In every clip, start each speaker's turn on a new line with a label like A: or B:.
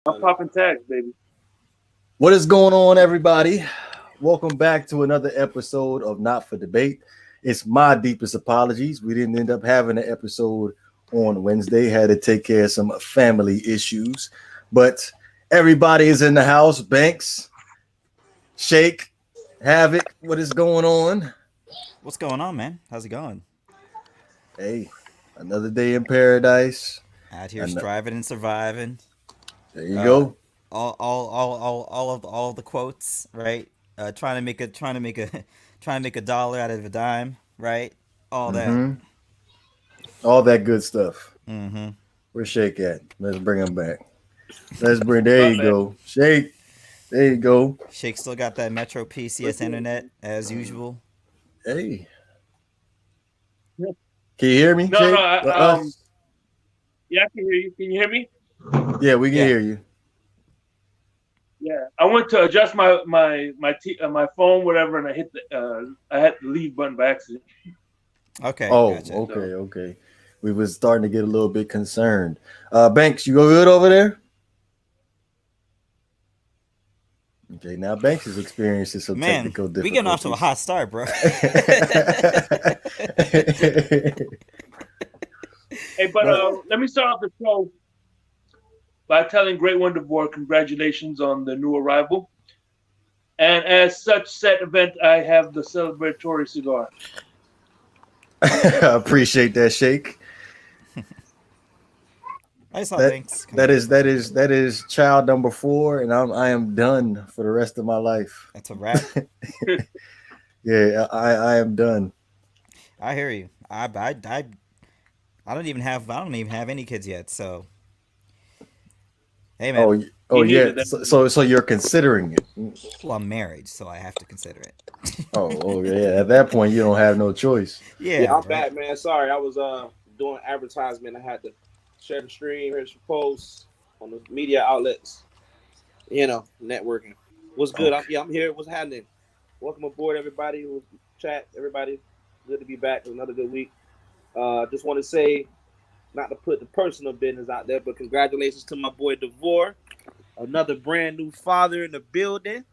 A: I'm popping tags, baby.
B: What is going on, everybody? Welcome back to another episode of Not for Debate. It's my deepest apologies. We didn't end up having an episode on Wednesday, had to take care of some family issues. But everybody is in the house. Banks, Shake, Havoc, what is going on?
C: What's going on, man? How's it going?
B: Hey, another day in paradise.
C: Out here
B: And
C: striving and surviving.
B: there you
C: Uh,
B: go.
C: all of the quotes, right? Trying to make a dollar out of a dime, right? All that.
B: Mm-hmm. All that good stuff.
C: Mm-hmm.
B: Where's Shake at? Let's bring him back. There
A: My
B: you
A: bad.
B: go. Shake, there you go.
C: Shake still got that Metro PCS internet as usual.
B: Hey,
A: No,
B: can you hear me,
A: no.
B: Shake? Us?
A: Yeah, I can hear you. Can you hear me?
B: Yeah, we can
C: Yeah.
B: hear you.
A: Yeah. I went to adjust my phone, whatever, and I hit the I had the leave button by accident.
C: Okay,
B: Oh,
C: gotcha.
B: okay,
A: So
B: okay. We was starting to get a little bit concerned. Banks, you go good over there? Okay, now Banks is experiencing some
C: Man,
B: technical
C: we getting off to a
B: difficulties.
C: hot start, bro.
A: hey, but
B: But
A: let me start off the show by telling Great Wonder Boy congratulations on the new arrival. And as such said event, I have the celebratory cigar.
B: I appreciate that, Shake.
C: I saw
B: That
C: Banks come
B: that
C: in.
B: is that is that is child number 4, and I am done for the rest of my life.
C: That's a wrap.
B: Yeah, I am done.
C: I hear you. I don't even have any kids yet. So hey, man.
B: Oh, oh
A: Me
B: yeah.
A: neither. That
B: So you're considering it.
C: Well, I'm married, so I have to consider it.
B: Oh, yeah. At that point, you don't have no choice.
D: Yeah,
C: Yeah,
D: I'm
C: right.
D: back, man. Sorry, I was doing advertisement. I had to share the stream, here's some posts on the media outlets. Networking. What's good?
B: Okay.
D: I'm here. What's happening? Welcome aboard, everybody. Who's chat, everybody. Good to be back. Another good week. Just want to say, not to put the personal business out there, but congratulations to my boy Devore, another brand new father in the building.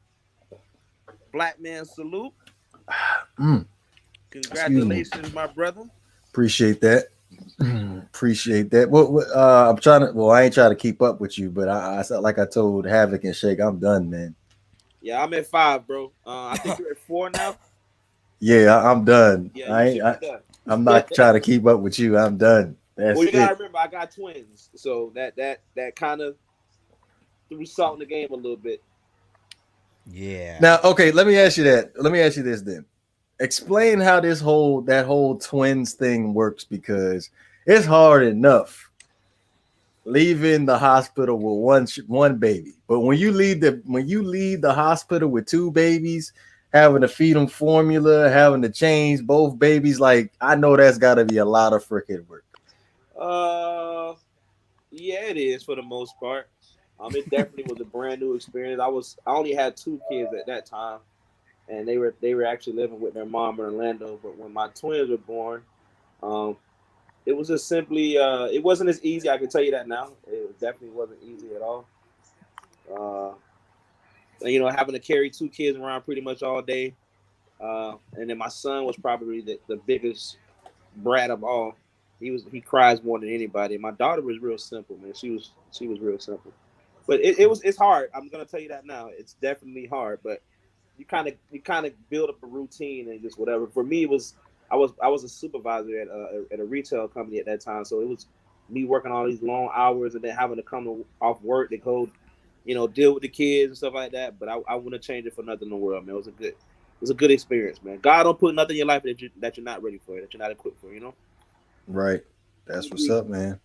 D: Black man salute.
B: Mm, excuse me.
D: Congratulations, my brother.
B: Appreciate that. Appreciate that. I'm trying to. Well, I ain't trying to keep up with you, but like I told Havoc and Shake, I'm done, man.
D: Yeah, I'm at 5, bro. I think you're at 4 now.
B: Yeah, I'm done.
D: Yeah, you should be done.
B: I'm not trying to keep up with you. I'm done.
D: Well,
B: That's
D: you gotta
B: it.
D: remember, I got twins, so that kind of threw salt in the game a little bit.
C: Yeah.
B: Now, okay, let me ask you that. Let me ask you this then. Explain how that whole twins thing works, because it's hard enough leaving the hospital with one baby, but when you leave the hospital with two babies, having to feed them formula, having to change both babies, like I know that's got to be a lot of freaking work.
D: Uh, yeah, it is for the most part. It definitely was a brand new experience. I only had 2 kids at that time, and they were actually living with their mom in Orlando. But when my twins were born, um, it was just simply it wasn't as easy. I can tell you that now. It definitely wasn't easy at all. Uh, and, having to carry 2 kids around pretty much all day. And then my son was probably the biggest brat of all. He cries more than anybody. My daughter was real simple, man. She was real simple. But it's hard. I'm gonna tell you that now. It's definitely hard. But you kind of build up a routine and just whatever. For me, I was a supervisor at a retail company at that time, so it was me working all these long hours and then having to off work to go, deal with the kids and stuff like that. But I wouldn't change it for nothing in the world, man. It was a good experience, man. God don't put nothing in your life that you're not ready for, that you're not equipped for.
B: Right. That's what's up, man.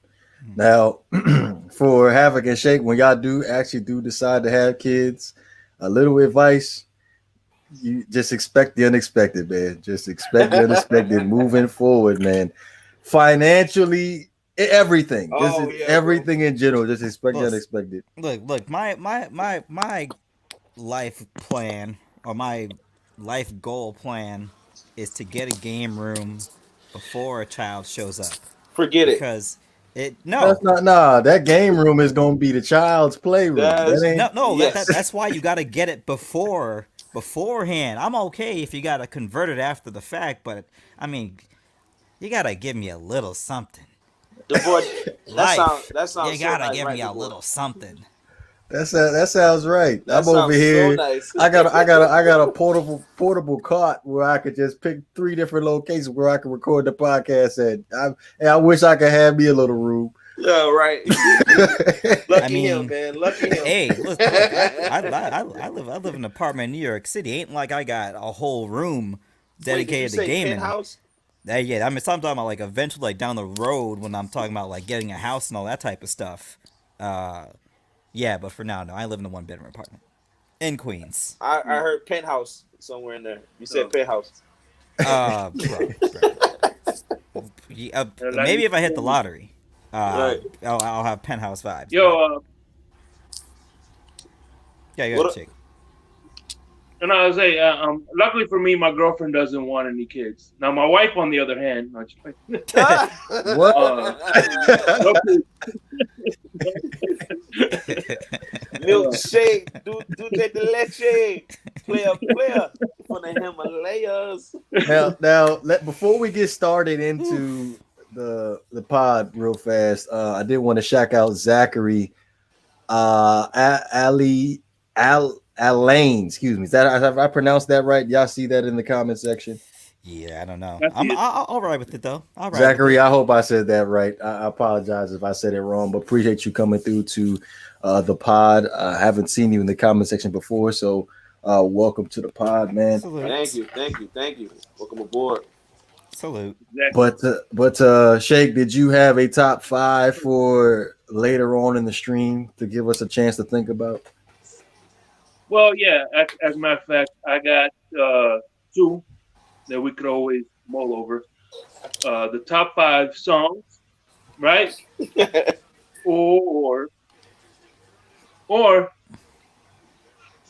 B: Now, for Havoc and Shake, when y'all do decide to have kids, a little advice: you just expect the unexpected, man. Just expect the unexpected moving forward, man. Financially, everything, just
D: Oh yeah, bro.
B: everything in general. Just expect the
C: Look,
B: unexpected.
C: look. My life plan or my life goal plan is to get a game room before a child shows up
D: Forget it.
C: because No,
B: That's not that game room is gonna be the child's playroom. That ain't
C: no.
D: Yes.
C: That's why you got to get it beforehand. I'm okay if you got to convert it after the fact, but I mean, you got to give me a little something.
D: The boy,
C: Life.
D: that
C: You
D: sounds so
C: gotta
D: nice,
C: give
D: right,
C: me
D: the
C: a
D: boy?
C: little something.
B: that sounds right.
D: That
B: I'm over
D: sounds so
B: here.
D: nice.
B: I got a portable cart where I could just pick 3 different locations where I can record the podcast at. I wish I could have me a little room.
D: Yeah, right. Lucky him, man. Lucky him.
C: Hey, look. I live in an apartment in New York City. Ain't like I got a whole room
D: Wait, did you
C: dedicated to
D: say
C: gaming.
D: penthouse?
C: Yeah, I mean, so I'm talking about like eventually, like down the road when I'm talking about like getting a house and all that type of stuff. Yeah, but for now, no. I live in a 1-bedroom apartment in Queens.
D: I heard penthouse somewhere in there. You said penthouse.
C: Bro. Maybe if I hit the lottery,
D: Right.
C: I'll have penthouse vibes.
A: Yo,
C: Yeah, you
D: What
C: got
D: a-
C: to check.
A: and I was say, luckily for me, my girlfriend doesn't want any kids. Now, my wife, on the other hand, no, just like,
B: What?
A: no kids.
D: Milkshake, do the leche, player from the Himalayas.
B: Now, before we get started into the pod real fast, I did want to shout out Zachary, Alain. Excuse me. Is that have I pronounced that right? Y'all see that in the comment section?
C: Yeah, I don't know.
A: That's it.
C: I'll ride with it though. I'll ride
B: Zachary,
C: with
B: I hope I said that right. I apologize if I said it wrong, but appreciate you coming through to the pod. I haven't seen you in the comment section before, so welcome to the pod, man.
C: Salute.
D: Thank you. Welcome aboard.
C: Salute.
A: Exactly.
B: But Shake, did you have a top 5 for later on in the stream to give us a chance to think about?
A: Well, yeah. As a matter of fact, I got 2 that we could always mull over. The top 5 songs, right? or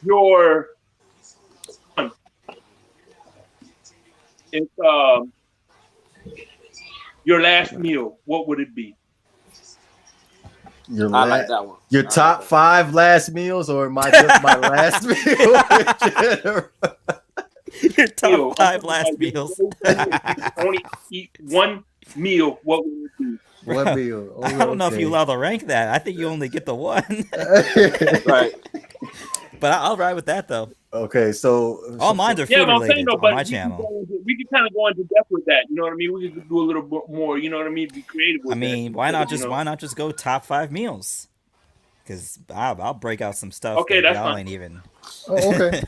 A: your it's your last meal. What would it be?
B: Your
D: I like that one.
B: Your top 5 last meals, or my last meal?
C: Your top
A: Meal.
C: 5 last meals.
A: Only eat one meal. What would it be?
B: One meal.
C: I don't know if you allow to rank that. I think you only get the one.
D: Right.
C: But I'll ride with that though.
B: Okay, so
C: All mine are food
A: Yeah, but I'm saying
C: related
A: no,
C: on
A: but
C: my channel.
A: we can kind of go into depth with that. You know what I mean? We could do a little bit more. You know what I mean? Be creative with
C: I mean,
A: that.
C: why not
A: You
C: just go top 5 meals? Because I'll break out some stuff.
A: Okay,
C: that
A: that's
C: y'all
A: fine.
C: ain't even.
B: Oh, okay.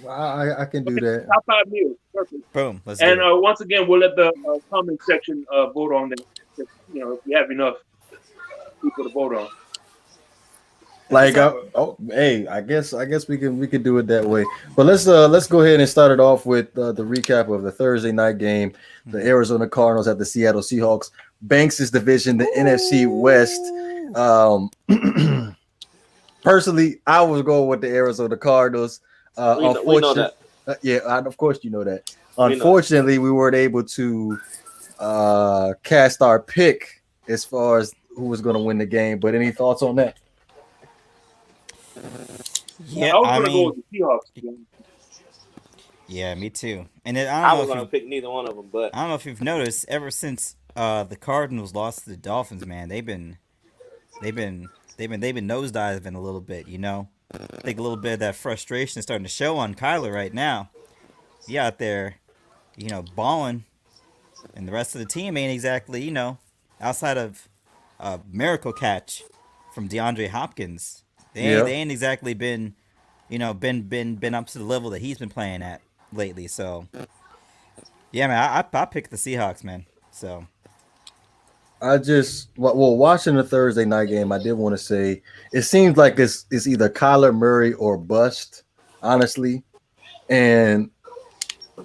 B: I can do that.
A: Top 5 meals. Perfect.
C: Boom. Let's
A: And
C: do it.
A: once again, we'll let the comment section vote on that. If, you know, if we have enough people to vote on.
B: Like, hey, I guess we can do it that way. But let's go ahead and start it off with the recap of the Thursday night game. The Arizona Cardinals at the Seattle Seahawks. Banks' division, the NFC West. Personally, I was going with the Arizona Cardinals.
D: We know that.
B: Of course you know that. Unfortunately, we weren't able to cast our pick as far as who was going to win the game. But any thoughts on that?
C: Yeah,
A: I was going to go with the Seahawks again.
C: Yeah, me too. And
D: I was going to pick neither one of them, but
C: I don't know if you've noticed, ever since the Cardinals lost to the Dolphins, man, they've been nosediving a little bit, you know. I think a little bit of that frustration is starting to show on Kyler right now. He out there, you know, balling, and the rest of the team ain't exactly, you know, outside of a miracle catch from DeAndre Hopkins. They ain't exactly been, you know, been up to the level that he's been playing at lately. So, yeah, man, I picked the Seahawks, man. So.
B: Watching the Thursday night game, I did want to say it seems like it's either Kyler Murray or bust, honestly. And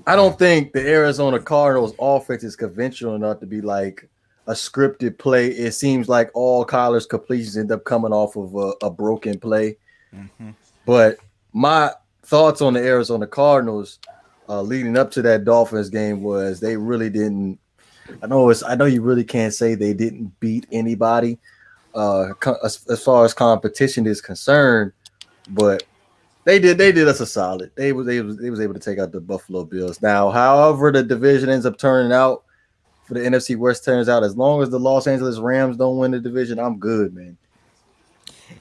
B: I don't think the Arizona Cardinals offense is conventional enough to be like a scripted play. It seems like all Kyler's completions end up coming off of a broken play.
C: Mm-hmm.
B: But my thoughts on the Arizona Cardinals leading up to that Dolphins game was they really didn't I know you really can't say they didn't beat anybody as far as competition is concerned, but they did us a solid. They was able to take out the Buffalo Bills. Now, however the division ends up turning out for the NFC West turns out, as long as the Los Angeles Rams don't win the division, I'm good, man.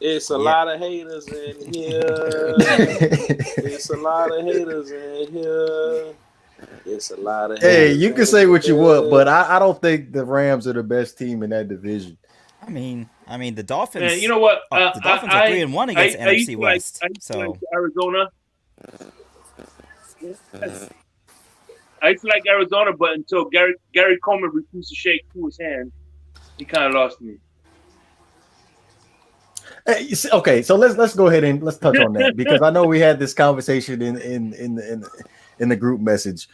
D: It's a
C: Yeah.
D: lot of haters in here. It's a lot of haters in here. It's a lot of
B: Hey,
D: haters
B: you can
D: in
B: say what you want, but
D: here.
B: I don't think the Rams are the best team in that division.
C: The
A: And you
C: Dolphins.
A: know what?
C: The Dolphins are 3-1 against
A: I used
C: NFC
A: to like
C: West.
A: I used to like
C: So
A: Arizona. Yes. I used to like Arizona, but until Gary Coleman refused to shake Tua's hand, he kind of lost me.
B: Hey, okay, so let's go ahead and let's touch on that because I know we had this conversation in the group message.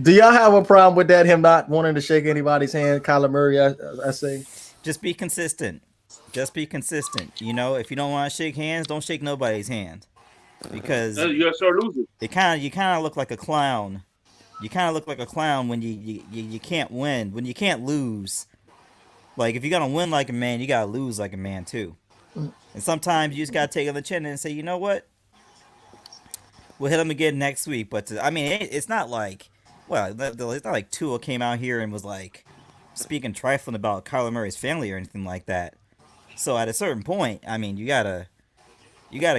B: Do y'all have a problem with that? Him not wanting to shake anybody's hand, Kyler Murray? I say.
C: just be consistent. Just be consistent. If you don't want to shake hands, don't shake nobody's hand, because
A: You're a sore loser.
C: you kind of look like a clown. You kind of look like a clown when you can't win, when you can't lose. Like, if you're gonna win like a man, you gotta lose like a man too. And sometimes you just gotta take on the chin and say, you know what? We'll hit them again next week. But it's not like, it's not like Tua came out here and was like speaking trifling about Kyler Murray's family or anything like that. So at a certain point, you gotta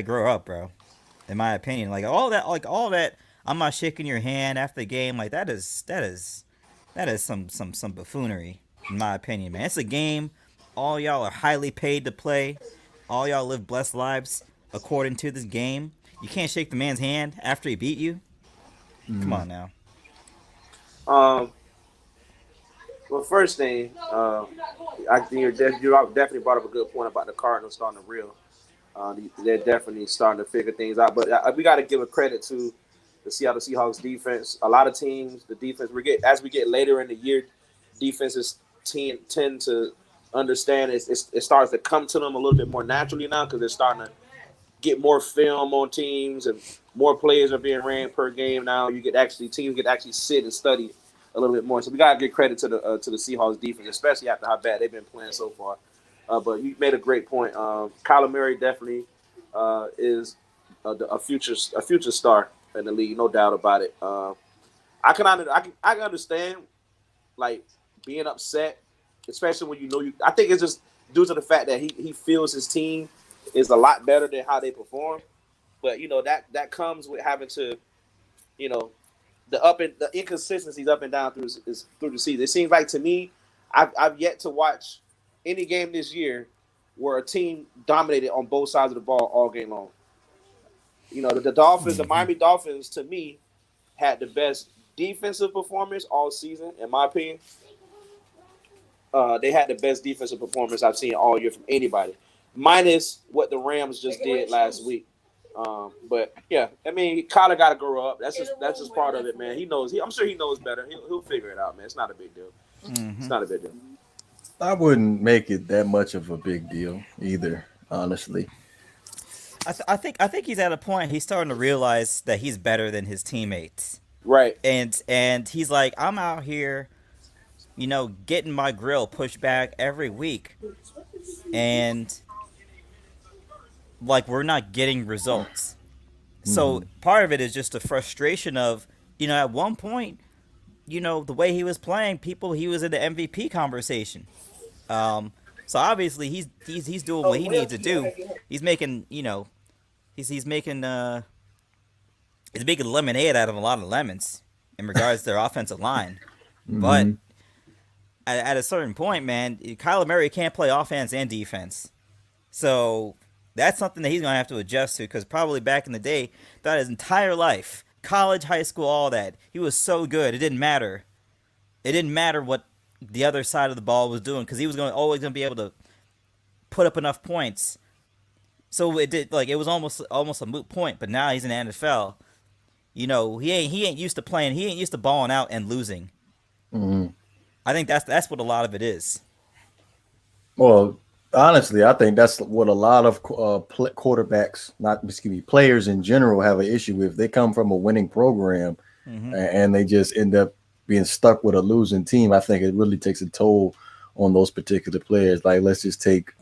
C: grow up, bro. In my opinion, like all that, I'm not shaking your hand after the game. Like that is some buffoonery, in my opinion, man. It's a game. All y'all are highly paid to play. All y'all live blessed lives according to this game. You can't shake the man's hand after he beat you. Come on now.
D: Well, first thing, I think you definitely brought up a good point about the Cardinals starting to reel. They're definitely starting to figure things out. But we got to give a credit to the Seattle Seahawks defense. A lot of teams, the defense, as we get later in the year, defenses tend to understand it starts to come to them a little bit more naturally now because they're starting to get more film on teams and more players are being ran per game now. Teams get actually sit and study a little bit more. So we gotta give credit to the Seahawks defense, especially after how bad they've been playing so far. But you made a great point. Kyler Murray definitely is a future star in the league, no doubt about it. I can understand like being upset, especially when I think it's just due to the fact that he feels his team is a lot better than how they perform. But that comes with having to, the inconsistencies up and down through the season. It seems like to me, I've yet to watch any game this year where a team dominated on both sides of the ball all game long. The Dolphins, the Miami Dolphins, to me, had the best defensive performance all season, in my opinion. They had the best defensive performance I've seen all year from anybody, minus what the Rams just did last week. But yeah, Kyler got to grow up. That's just part of it, man. He knows. I'm sure he knows better. He'll figure it out, man. It's not a big deal. It's not a big deal.
B: I wouldn't make it that much of a big deal either, honestly.
C: I think he's at a point. He's starting to realize that he's better than his teammates.
D: Right.
C: And he's like, I'm out here, getting my grill pushed back every week, and like we're not getting results. So part of it is just the frustration of, at one point, the way he was playing, he was in the MVP conversation. So obviously he's doing what he needs to do. He's making, he's making lemonade out of a lot of lemons in regards to their offensive line. But at a certain point, man, Kyler Murray can't play offense and defense. So that's something that he's going to have to adjust to, because probably back in the day, throughout his entire life, college, high school, all that, he was so good, it didn't matter. It didn't matter what the other side of the ball was doing, because he was always going to be able to put up enough points. So it was almost a moot point. But now he's in the NFL. He ain't used to playing. He ain't used to balling out and losing. I think that's what a lot of it is.
B: Well, honestly, I think that's what a lot of quarterbacks, players in general, have an issue with. They come from a winning program and they just end up being stuck with a losing team, I think it really takes a toll on those particular players. Like, let's just take,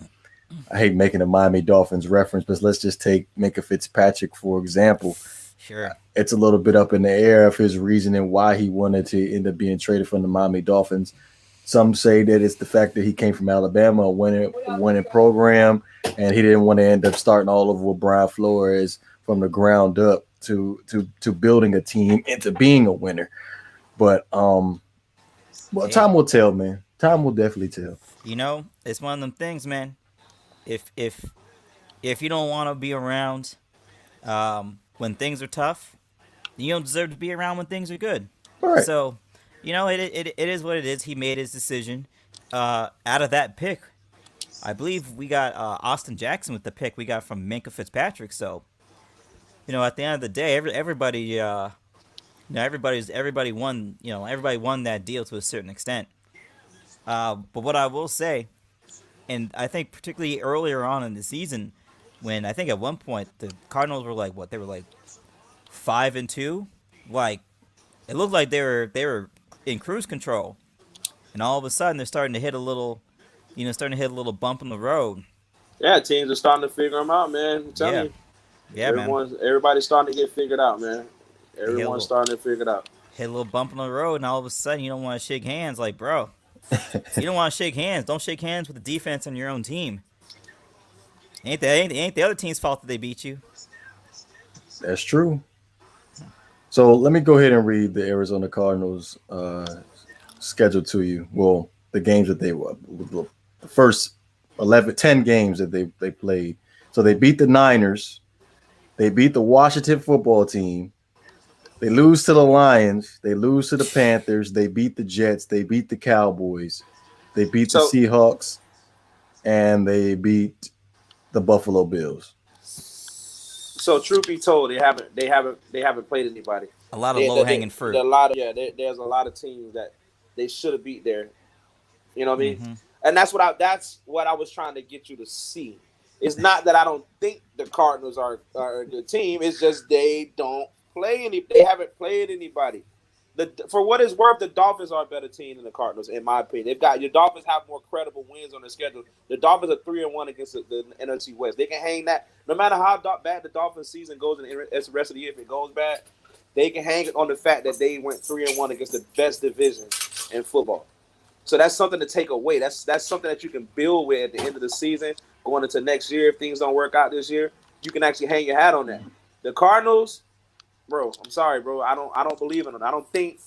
B: I hate making a Miami Dolphins reference, but let's just take Minka Fitzpatrick, for example.
C: Sure.
B: It's a little bit up in the air of his reasoning why he wanted to end up being traded from the Miami Dolphins. Some say that it's the fact that he came from Alabama, a winning program, and he didn't want to end up starting all over with Brian Flores from the ground up to building a team into being a winner. But well,
C: Hey,
B: time will tell, man. Time will definitely tell.
C: it's one of them things, man. If you don't want to be around when things are tough, you don't deserve to be around when things are good.
B: All right.
C: So, it is what it is. He made his decision. Out of that pick, I believe we got Austin Jackson with the pick we got from Minka Fitzpatrick. So, at the end of the day, everybody won. Everybody won that deal to a certain extent. But what I will say, and I think particularly earlier on in the season, when I think at one point the Cardinals were like what they were like 5-2, like it looked like they were in cruise control, and all of a sudden they're starting to hit a little, bump in the road.
D: Yeah, teams are starting to figure them out, man. I'm telling
C: Yeah,
D: you,
C: yeah, man.
D: everybody's starting to get figured out, man.
C: They
D: Everyone's starting to figure it out.
C: hit a little bump in the road, and all of a sudden you don't want to shake hands, like bro. You don't want to shake hands. Don't shake hands with the defense on your own team. Ain't the other team's fault that they beat you.
B: That's true. So let me go ahead and read the Arizona Cardinals schedule to you. Well, the games that they were, the first 10 games that they played. So they beat the Niners. They beat the Washington football team. They lose to the Lions. They lose to the Panthers. They beat the Jets. They beat the Cowboys. They beat the Seahawks. And they beat the Buffalo Bills.
D: So truth be told, they haven't played anybody.
C: A lot of low hanging fruit.
D: There's a lot of teams that they should have beat there. You know what I mean?
C: Mm-hmm.
D: And that's what I was trying to get you to see. It's not that I don't think the Cardinals are a good team. It's just they haven't played anybody. For what it's worth, the Dolphins are a better team than the Cardinals, in my opinion. Your Dolphins have more credible wins on their schedule. The Dolphins are 3-1 against the NFC West. They can hang that. No matter how bad the Dolphins season goes in the rest of the year, if it goes bad, they can hang on the fact that they went 3-1 against the best division in football. So that's something to take away. That's something that you can build with at the end of the season, going into next year. If things don't work out this year, you can actually hang your hat on that. The Cardinals, bro, I'm sorry, bro. I don't believe in them. I don't think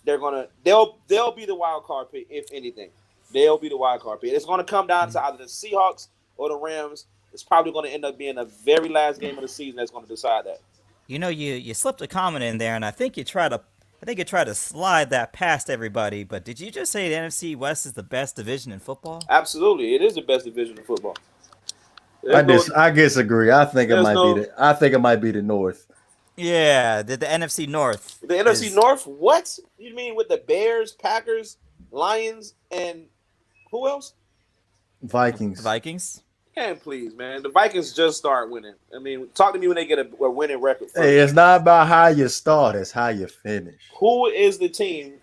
D: they'll be the wild card pick, if anything. They'll be the wild card pick. It's gonna come down to either the Seahawks or the Rams. It's probably gonna end up being the very last game of the season that's gonna decide that.
C: You slipped a comment in there, and I think you tried to slide that past everybody. But did you just say the NFC West is the best division in football?
D: Absolutely, it is the best division in football.
B: I disagree. I think it might be the North.
C: Yeah, the NFC North.
D: The NFC North? What? You mean with the Bears, Packers, Lions, and who else?
B: Vikings.
C: Vikings?
D: Man, please, man. The Vikings just start winning. I mean, talk to me when they get a winning record.
B: Hey, it's not about how you start; it's how you finish.
D: Who is the team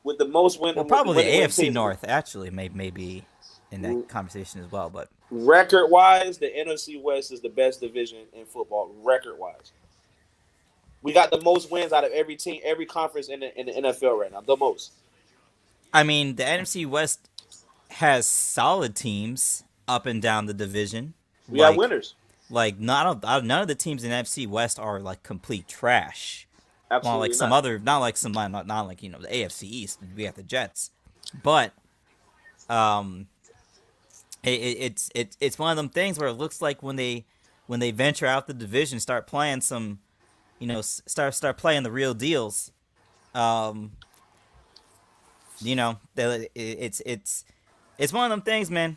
D: with the most wins?
C: Well, probably the AFC North, actually, may be in that conversation as well. But
D: record-wise, the NFC West is the best division in football, record-wise. We got the most wins out of every team, every conference in the NFL right now. The most.
C: I mean, the NFC West has solid teams up and down the division.
D: We got winners.
C: Like none of the teams in NFC West are like complete trash.
D: Absolutely
C: not like some other, not like the AFC East. We have the Jets, but it's one of them things where it looks like when they venture out the division, start playing some. Start playing the real deals. It's one of them things, man.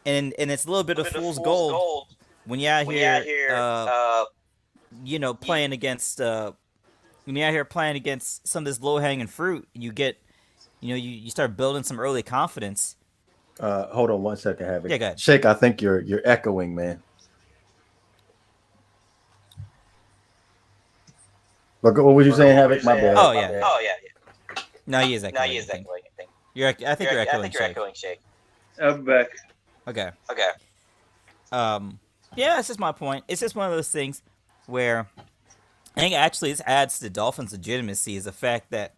C: And it's a little bit of fool's gold when you're out here, playing against when you're out here playing against some of this low hanging fruit. You get, you start building some early confidence.
B: Hold on 1 second, Havoc.
C: Yeah, go ahead.
B: Shake, I think you're echoing, man. But what were you saying, Havoc? My bad.
C: Oh yeah. No, he is
E: No, he
C: echoing. I
E: is
C: think
E: echoing. I think.
C: I think you're
E: I
C: echoing,
E: think you're
C: Shake.
E: echoing, Shake.
A: I'm back.
C: Okay.
E: Okay.
C: Um. Yeah, that's just my point. It's just one of those things where I think actually this adds to the Dolphins' legitimacy is the fact that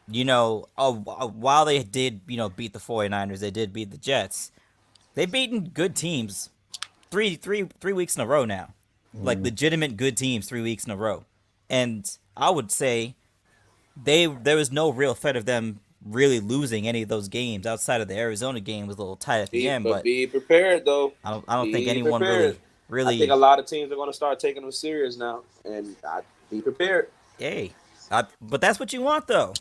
C: while they did beat the 49ers, they did beat the Jets. They've beaten good teams three weeks in a row now, like legitimate good teams 3 weeks in a row, and I would say there was no real threat of them really losing any of those games outside of the Arizona game was a little tight at the end, but
D: Be prepared though.
C: I don't think
D: Be
C: anyone
D: prepared. I think
C: really
D: a lot of teams are going to start taking them serious now, and be prepared.
C: hey, but that's what you want though.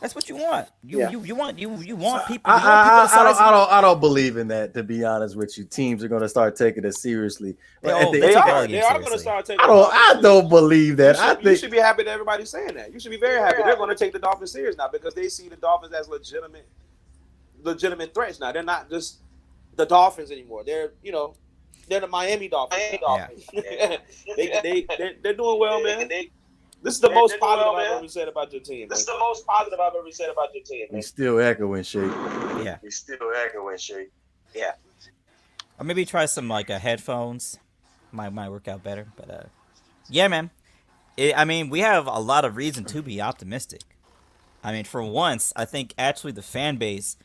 C: That's what you want. You want people. You want people to size.
B: I don't believe in that. To be honest with you, teams are going to start taking it seriously.
C: They
D: They
C: take
D: are.
C: all
D: They
C: games
D: are going to
C: seriously.
D: start taking.
B: I don't believe that.
D: You should be happy that everybody's saying that. You should be very happy. They're going to take the Dolphins serious now because they see the Dolphins as legitimate threats now. They're not just the Dolphins anymore. They're the Miami Dolphins.
C: Yeah.
D: They're doing well, man. This is the most positive I've ever said about your team.
E: This is the most positive I've ever said about your team.
B: He's still echoing, Shake.
C: Yeah.
E: He's still echoing, Shake. Yeah.
C: Or maybe try some headphones. Might work out better. But yeah, man. We have a lot of reason to be optimistic. For once, I think actually the fan base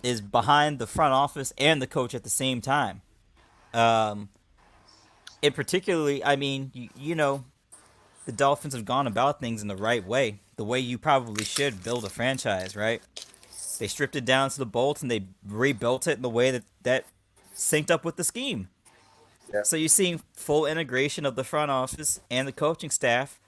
C: is behind the front office and the coach at the same time. In particularly, the Dolphins have gone about things in the right way, the way you probably should build a franchise, right? They stripped it down to the bolts and they rebuilt it in the way that synced up with the scheme.
D: Yeah.
C: So you're seeing full integration of the front office and the coaching staff,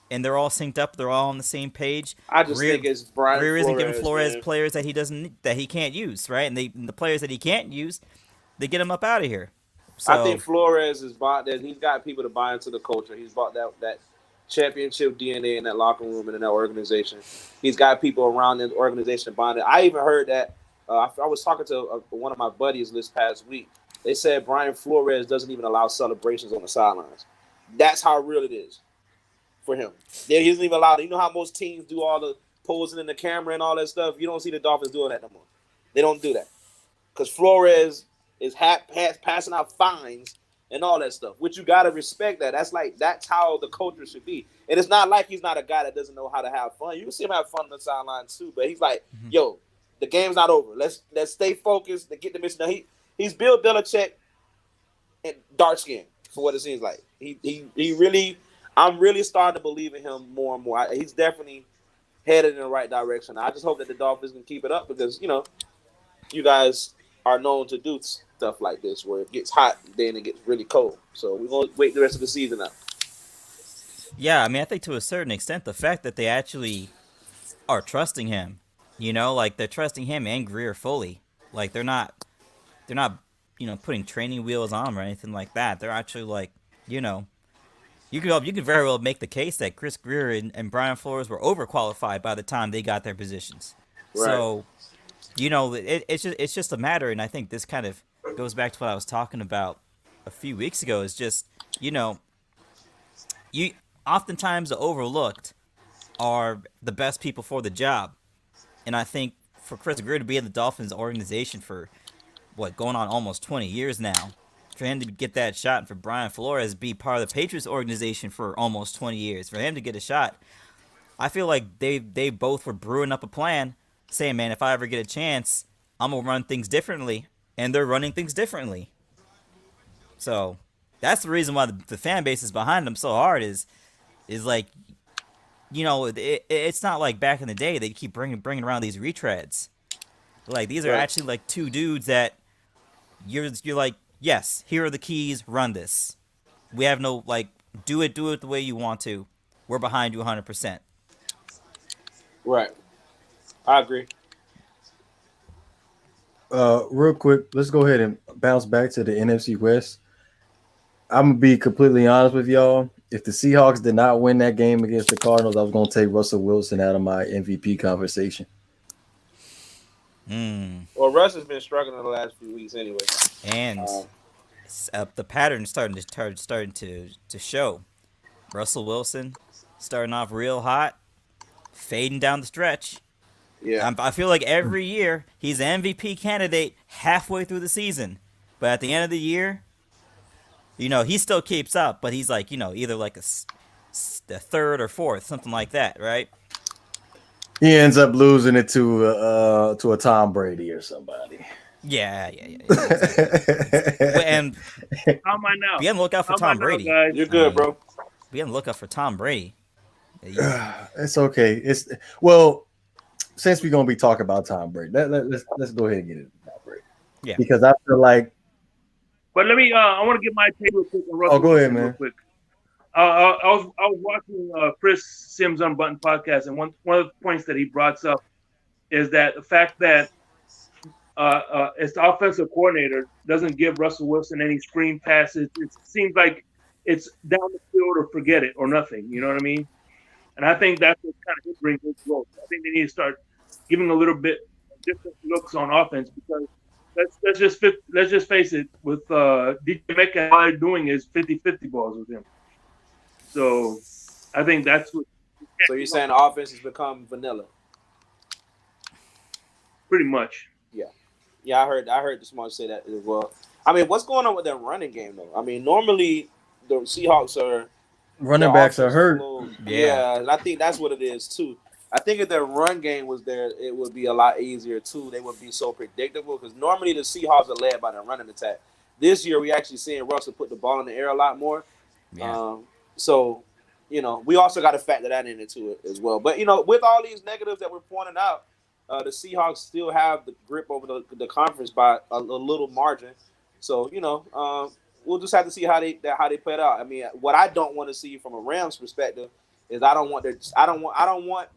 C: and they're all synced up. They're all on the same page.
D: I just think it's Brian
C: Greer
D: Flores
C: isn't giving Flores
D: man.
C: players that he can't use, right? And the players that he can't use, they get him up out of here. So,
D: I think Flores has bought that. He's got people to buy into the culture. He's bought that championship DNA in that locker room and in that organization. He's got people around the organization buying it. I even heard that I was talking to one of my buddies this past week. They said Brian Flores doesn't even allow celebrations on the sidelines. That's how real it is for him. He doesn't even allow it. You know how most teams do all the posing in the camera and all that stuff? You don't see the Dolphins doing that no more. They don't do that. Because Flores is passing out fines and all that stuff, which you got to respect that. That's how the culture should be. And it's not like he's not a guy that doesn't know how to have fun. You can see him have fun on the sidelines too, but he's like, yo, the game's not over. Let's stay focused to get the mission done. He's Bill Belichick and dark skin for what it seems like. He really, I'm really starting to believe in him more and more. He's definitely headed in the right direction. I just hope that the Dolphins can keep it up because, you guys are known to do stuff like this where it gets hot, then it gets really cold. So we're going to wait the rest of the season out.
C: Yeah, I think to a certain extent, the fact that they actually are trusting him, they're trusting him and Greer fully. They're not, putting training wheels on him or anything like that. They're actually you could very well make the case that Chris Greer and Brian Flores were overqualified by the time they got their positions.
D: Right.
C: So, it's just a matter, and I think this kind of goes back to what I was talking about a few weeks ago. Is just you oftentimes the overlooked are the best people for the job, and I think for Chris Greer to be in the Dolphins organization for going on almost 20 years now, for him to get that shot, and for Brian Flores to be part of the Patriots organization for almost 20 years, for him to get a shot, I feel like they both were brewing up a plan, saying, man, if I ever get a chance, I'm going to run things differently, and they're running things differently. So that's the reason why the fan base is behind them so hard is it's not like back in the day they keep bringing around these retreads. These are actually two dudes that you're like, yes, here are the keys, run this. We have no do it the way you want to. We're behind you 100%.
D: Right. I agree.
B: Real quick, let's go ahead and bounce back to the NFC West. I'm gonna be completely honest with y'all. If the Seahawks did not win that game against the Cardinals, I was gonna take Russell Wilson out of my MVP conversation.
D: Well, Russ has been struggling in the last few weeks anyway.
C: And the pattern starting to show. Russell Wilson starting off real hot, fading down the stretch.
D: Yeah.
C: I feel like every year he's an MVP candidate halfway through the season, but at the end of the year, he still keeps up, but he's like, either like a third or fourth, something like that, right?
B: He ends up losing it to a Tom Brady or somebody.
C: Yeah. Exactly. And
A: How am I now?
C: be on the lookout for
A: How am I
C: Tom
A: now,
C: Brady.
A: guys?
D: You're good, bro.
C: Be on the lookout for Tom Brady.
B: It's okay. Well, since we're gonna be talking about Tom Brady, let's go ahead and get into Tom Brady.
C: Yeah.
B: Because I feel like.
A: But let me. I want to get my take real quick.
B: Oh, go ahead, man.
A: Real quick. I was watching Chris Sims Unbuttoned podcast, and one of the points that he brought up is that the fact that as the offensive coordinator doesn't give Russell Wilson any screen passes. It seems like it's down the field or forget it or nothing. You know what I mean? And I think that's what kind of hindering his growth. I think they need to start giving a little bit different looks on offense because let's just face it. With DJ Metcalf, all they're doing is 50-50 balls with him. So I think that's what.
D: So you're saying the offense has become vanilla?
A: Pretty much.
D: Yeah, I heard the smart say that as well. I mean, what's going on with their running game though? I mean, normally the Seahawks are
B: running backs are hurt.
D: Yeah, and I think that's what it is too. I think if their run game was there, it would be a lot easier too. They would be so predictable because normally the Seahawks are led by the running attack. This year, we actually seeing Russell put the ball in the air a lot more.
C: Yeah.
D: So, we also got to factor that into it as well. But with all these negatives that we're pointing out, the Seahawks still have the grip over the conference by a little margin. So we'll just have to see how they play it out. I mean, what I don't want to see from a Rams perspective is I don't want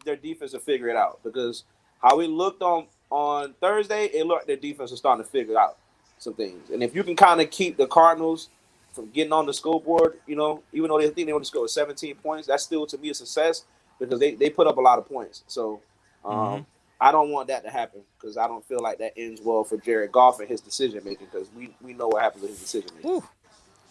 D: their defense to figure it out because how it looked on Thursday, it looked their defense was starting to figure out some things. And if you can kind of keep the Cardinals from getting on the scoreboard, even though they think they want to score 17 points, that's still to me a success because they put up a lot of points. So. I don't want that to happen because I don't feel like that ends well for Jared Goff and his decision making because we know what happens with his decision making.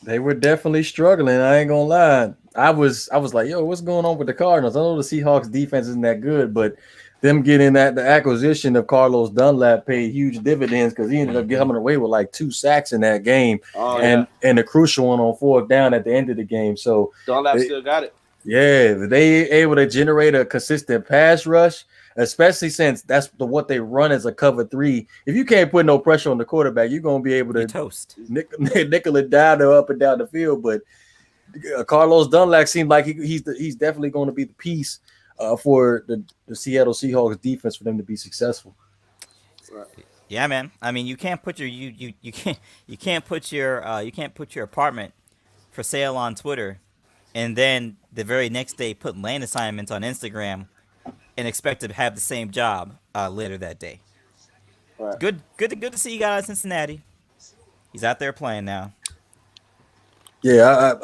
B: They were definitely struggling. I ain't gonna lie. I was like, yo, what's going on with the Cardinals? I know the Seahawks defense isn't that good, but them getting the acquisition of Carlos Dunlap paid huge dividends because he ended up coming away with like 2 sacks in that game and a crucial one on 4th down at the end of the game. So
D: Dunlap still got it.
B: Yeah, they able to generate a consistent pass rush. Especially since that's what they run as a cover 3. If you can't put no pressure on the quarterback, you're going to be able to
C: toast
B: nickel it down or up and down the field. But Carlos Dunlap seemed like he's definitely going to be the piece for the Seattle Seahawks defense for them to be successful.
D: Right.
C: Yeah, man. I mean, you can't put you can't put your apartment for sale on Twitter, and then the very next day put land assignments on Instagram. And expect to have the same job later that day.
D: Right.
C: Good to see you guys in Cincinnati. He's out there playing now.
B: Yeah.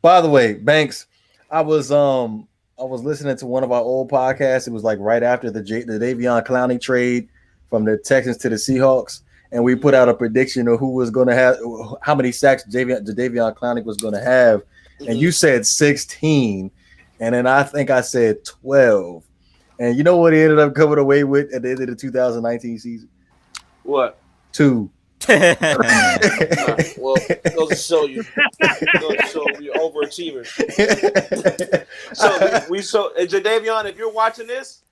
B: By the way, Banks, I was listening to one of our old podcasts. It was like right after the Davion Clowney trade from the Texans to the Seahawks, and we put out a prediction of who was going to have how many sacks Davion Clowney was going to have, and you said 16, and then I think I said 12. And you know what he ended up coming away with at the end of the 2019 season?
D: What?
B: 2.
D: Well, it goes to show you. We're overachievers. So Jadavion, if you're watching this,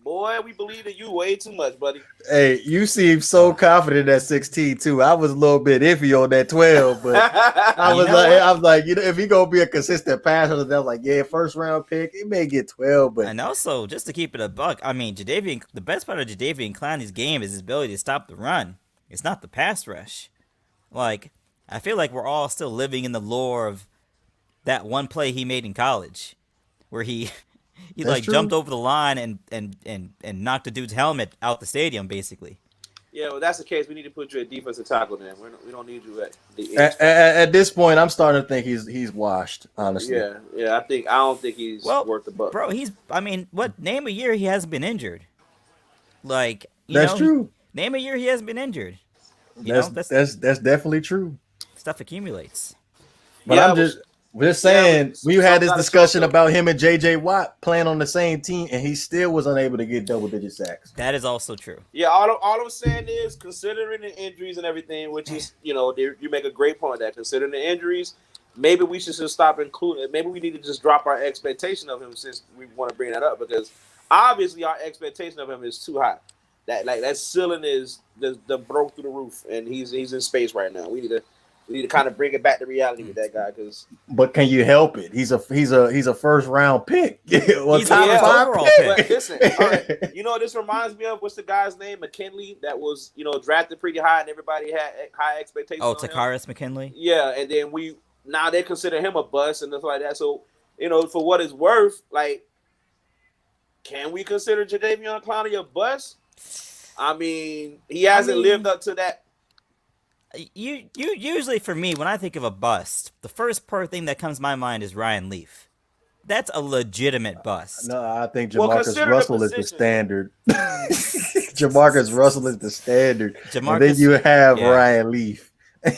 D: boy, we believe in you way too much, buddy.
B: Hey, you seem so confident at 16 too. I was a little bit iffy on that 12, but I was like, if he gonna be a consistent passer, I was like, yeah, 1st round pick, he may get 12, but
C: and also just to keep it a buck, I mean, the best part of Jadeveon Clowney's game is his ability to stop the run. It's not the pass rush. Like, I feel like we're all still living in the lore of that one play he made in college, where he jumped over the line and knocked a dude's helmet out the stadium, basically.
D: Yeah, well, that's the case. We need to put you at defensive tackle then. We don't need you at the
B: at this point. I'm starting to think he's washed. Honestly,
D: yeah. I don't think he's worth the buck,
C: bro. Name a year he hasn't been injured. Like
B: that's true.
C: Name a year he hasn't been injured.
B: That's definitely true.
C: Stuff accumulates.
B: But We're saying we had this
D: gotta
B: discussion
D: show
B: about him and J.J. Watt playing on the same team, and he still was unable to get double-digit sacks.
C: That is also true.
D: Yeah, all I'm saying is, considering the injuries and everything, which is, you make a great point that considering the injuries, maybe we should just stop including. Maybe we need to just drop our expectation of him since we want to bring that up, because obviously our expectation of him is too high. That ceiling is the broke through the roof, and he's in space right now. We need to kind of bring it back to reality with that guy, because.
B: But can you help it? He's a first round pick. Well,
C: He's a overall pick.
D: But listen, all right, you know what this reminds me of? What's the guy's name? McKinley, that was drafted pretty high, and everybody had high expectations.
C: Oh,
D: on him.
C: Takaris McKinley.
D: Yeah, and then now they consider him a bust and stuff like that. So for what it's worth, like, can we consider Jadeveon Clowney a bust? I mean, he hasn't lived up to that.
C: You usually, for me, when I think of a bust, the first thing that comes to my mind is Ryan Leaf. That's a legitimate bust.
B: No, I think Jamarcus Russell is the
D: position.
B: Standard. Jamarcus Russell is the standard. And then you have Ryan Leaf.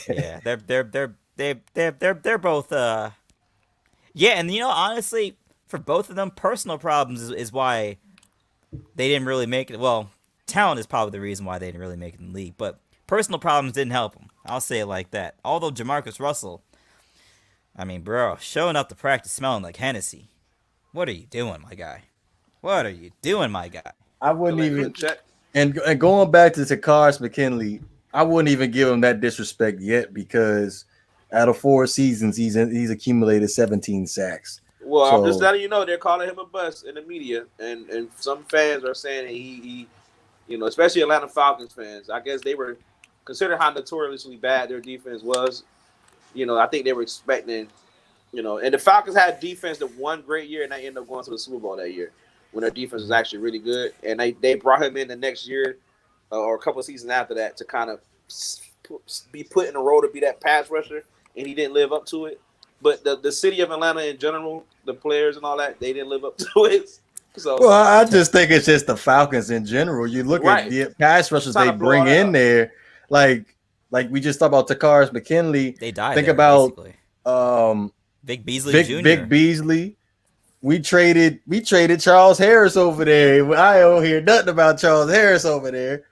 C: Yeah, they're both. Yeah, and honestly, for both of them, personal problems is why they didn't really make it. Well, talent is probably the reason why they didn't really make it in the league, but personal problems didn't help him. I'll say it like that. Although Jamarcus Russell, I mean, bro, showing up to practice smelling like Hennessy. What are you doing, my guy? What are you doing, my guy?
B: I wouldn't even. And going back to Takaris McKinley, I wouldn't even give him that disrespect yet, because out of 4 seasons, he's accumulated 17 sacks.
D: Well, I'm just letting you know, they're calling him a bust in the media, and some fans are saying that he especially Atlanta Falcons fans. I guess they were considering how notoriously bad their defense was. I think they were expecting, and the Falcons had defense that one great year, and they ended up going to the Super Bowl that year when their defense was actually really good. And they brought him in the next year or a couple of seasons after that to kind of be put in a role to be that pass rusher, and he didn't live up to it. But the city of Atlanta in general, the players and all that, they didn't live up to it. So,
B: well, I just think it's just the Falcons in general. You look at the pass rushers they bring in there, like we just talked about Takaris McKinley.
C: They died.
B: Think about
C: Vic Beasley Jr.
B: Vic Beasley. We traded Charles Harris over there. I don't hear nothing about Charles Harris over there.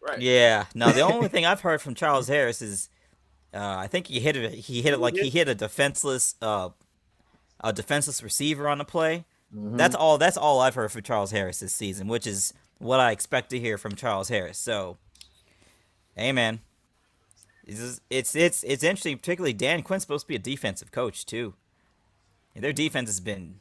D: Right.
C: Yeah. No, the only thing I've heard from Charles Harris is I think he hit it like he hit a defenseless receiver on the play. Mm-hmm. That's all I've heard from Charles Harris this season, which is what I expect to hear from Charles Harris. So, hey man, it's interesting. Particularly Dan Quinn's supposed to be a defensive coach too. And their defense has been.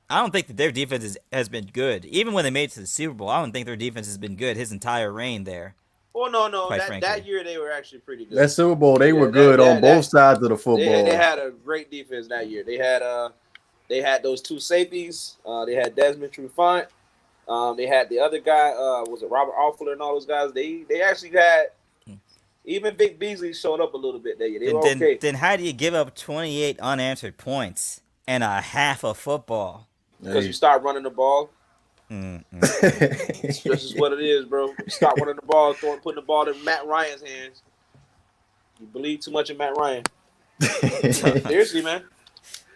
C: I don't think that their defense has been good. Even when they made it to the Super Bowl, I don't think their defense has been good his entire reign there.
D: Well, no. That year they were actually pretty good.
B: That Super Bowl, they were good on both sides of the football.
D: They had a great defense that year. They had those 2 safeties. They had Desmond Trufant. They had the other guy. Was it Robert Alfler and all those guys? They actually had even Vic Beasley showed up a little bit that year. They were okay.
C: Then how do you give up 28 unanswered points and a half of football?
D: Because you start running the ball. This is what it is, bro. You start running the ball, putting the ball in Matt Ryan's hands. You believe too much in Matt Ryan. Seriously, man.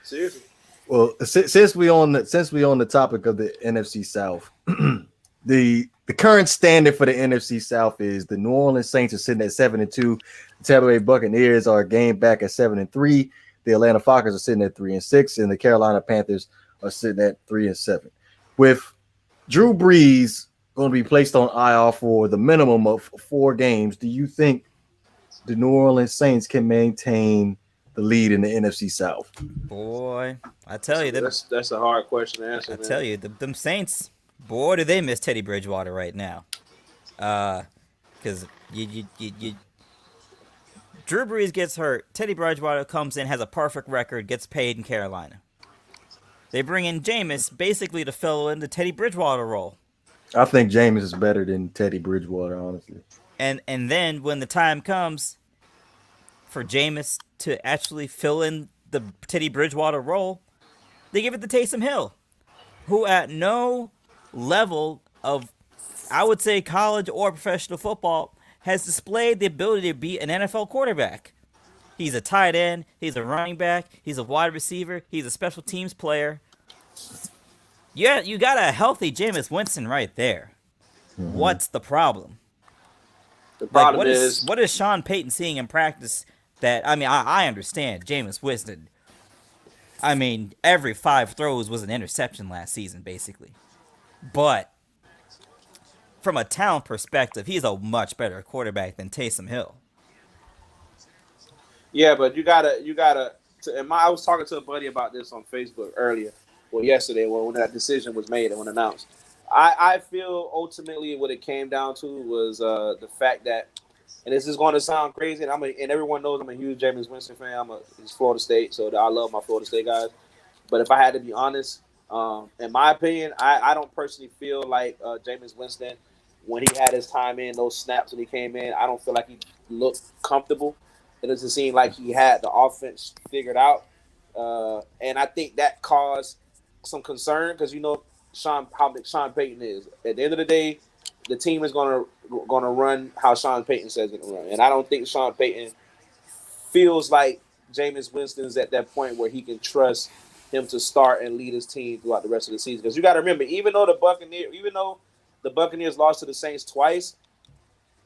D: Seriously.
B: Well, since we on the topic of the NFC South, the current standard for the NFC South is the New Orleans Saints are sitting at 7-2. The Tampa Bay Buccaneers are a game back at 7-3. The Atlanta Falcons are sitting at 3-6, and the Carolina Panthers are sitting at 3-7. With Drew Brees going to be placed on IR for the minimum of 4 games, do you think the New Orleans Saints can maintain the lead in the NFC South?
C: Boy, I tell you,
D: that's a hard question to answer.
C: I tell you, them Saints, boy, do they miss Teddy Bridgewater right now. Because you Drew Brees gets hurt, Teddy Bridgewater comes in, has a perfect record, gets paid in Carolina. They bring in Jameis basically to fill in the Teddy Bridgewater role.
B: I think Jameis is better than Teddy Bridgewater, honestly.
C: And then when the time comes for Jameis to actually fill in the Teddy Bridgewater role, they give it to Taysom Hill, who at no level of, I would say, college or professional football has displayed the ability to be an NFL quarterback. He's a tight end. He's a running back. He's a wide receiver. He's a special teams player. Yeah, you got a healthy Jameis Winston right there.
B: Mhm.
C: What's the problem?
D: The
C: Like,
D: problem is,
C: what is Sean Payton seeing in practice that I mean, I understand Jameis Winston. I mean, every 5 throws was an interception last season, basically. But from a talent perspective, he's a much better quarterback than Taysom Hill.
D: yeah, but you gotta. I was talking to a buddy about this on Facebook earlier, well, yesterday, when that decision was made and when announced. I feel ultimately what it came down to was the fact that, and this is going to sound crazy, and and everyone knows I'm a huge Jameis Winston fan. He's Florida State, so I love my Florida State guys. But if I had to be honest, in my opinion, I don't personally feel like Jameis Winston, when he had his time in, those snaps when he came in, I don't feel like he looked comfortable. It doesn't seem like he had the offense figured out. And I think that caused some concern because, how Sean Payton is. At the end of the day, the team is gonna run how Sean Payton says it to run. And I don't think Sean Payton feels like Jameis Winston's at that point where he can trust him to start and lead his team throughout the rest of the season. Because you got to remember, even though the Buccaneers lost to the Saints twice,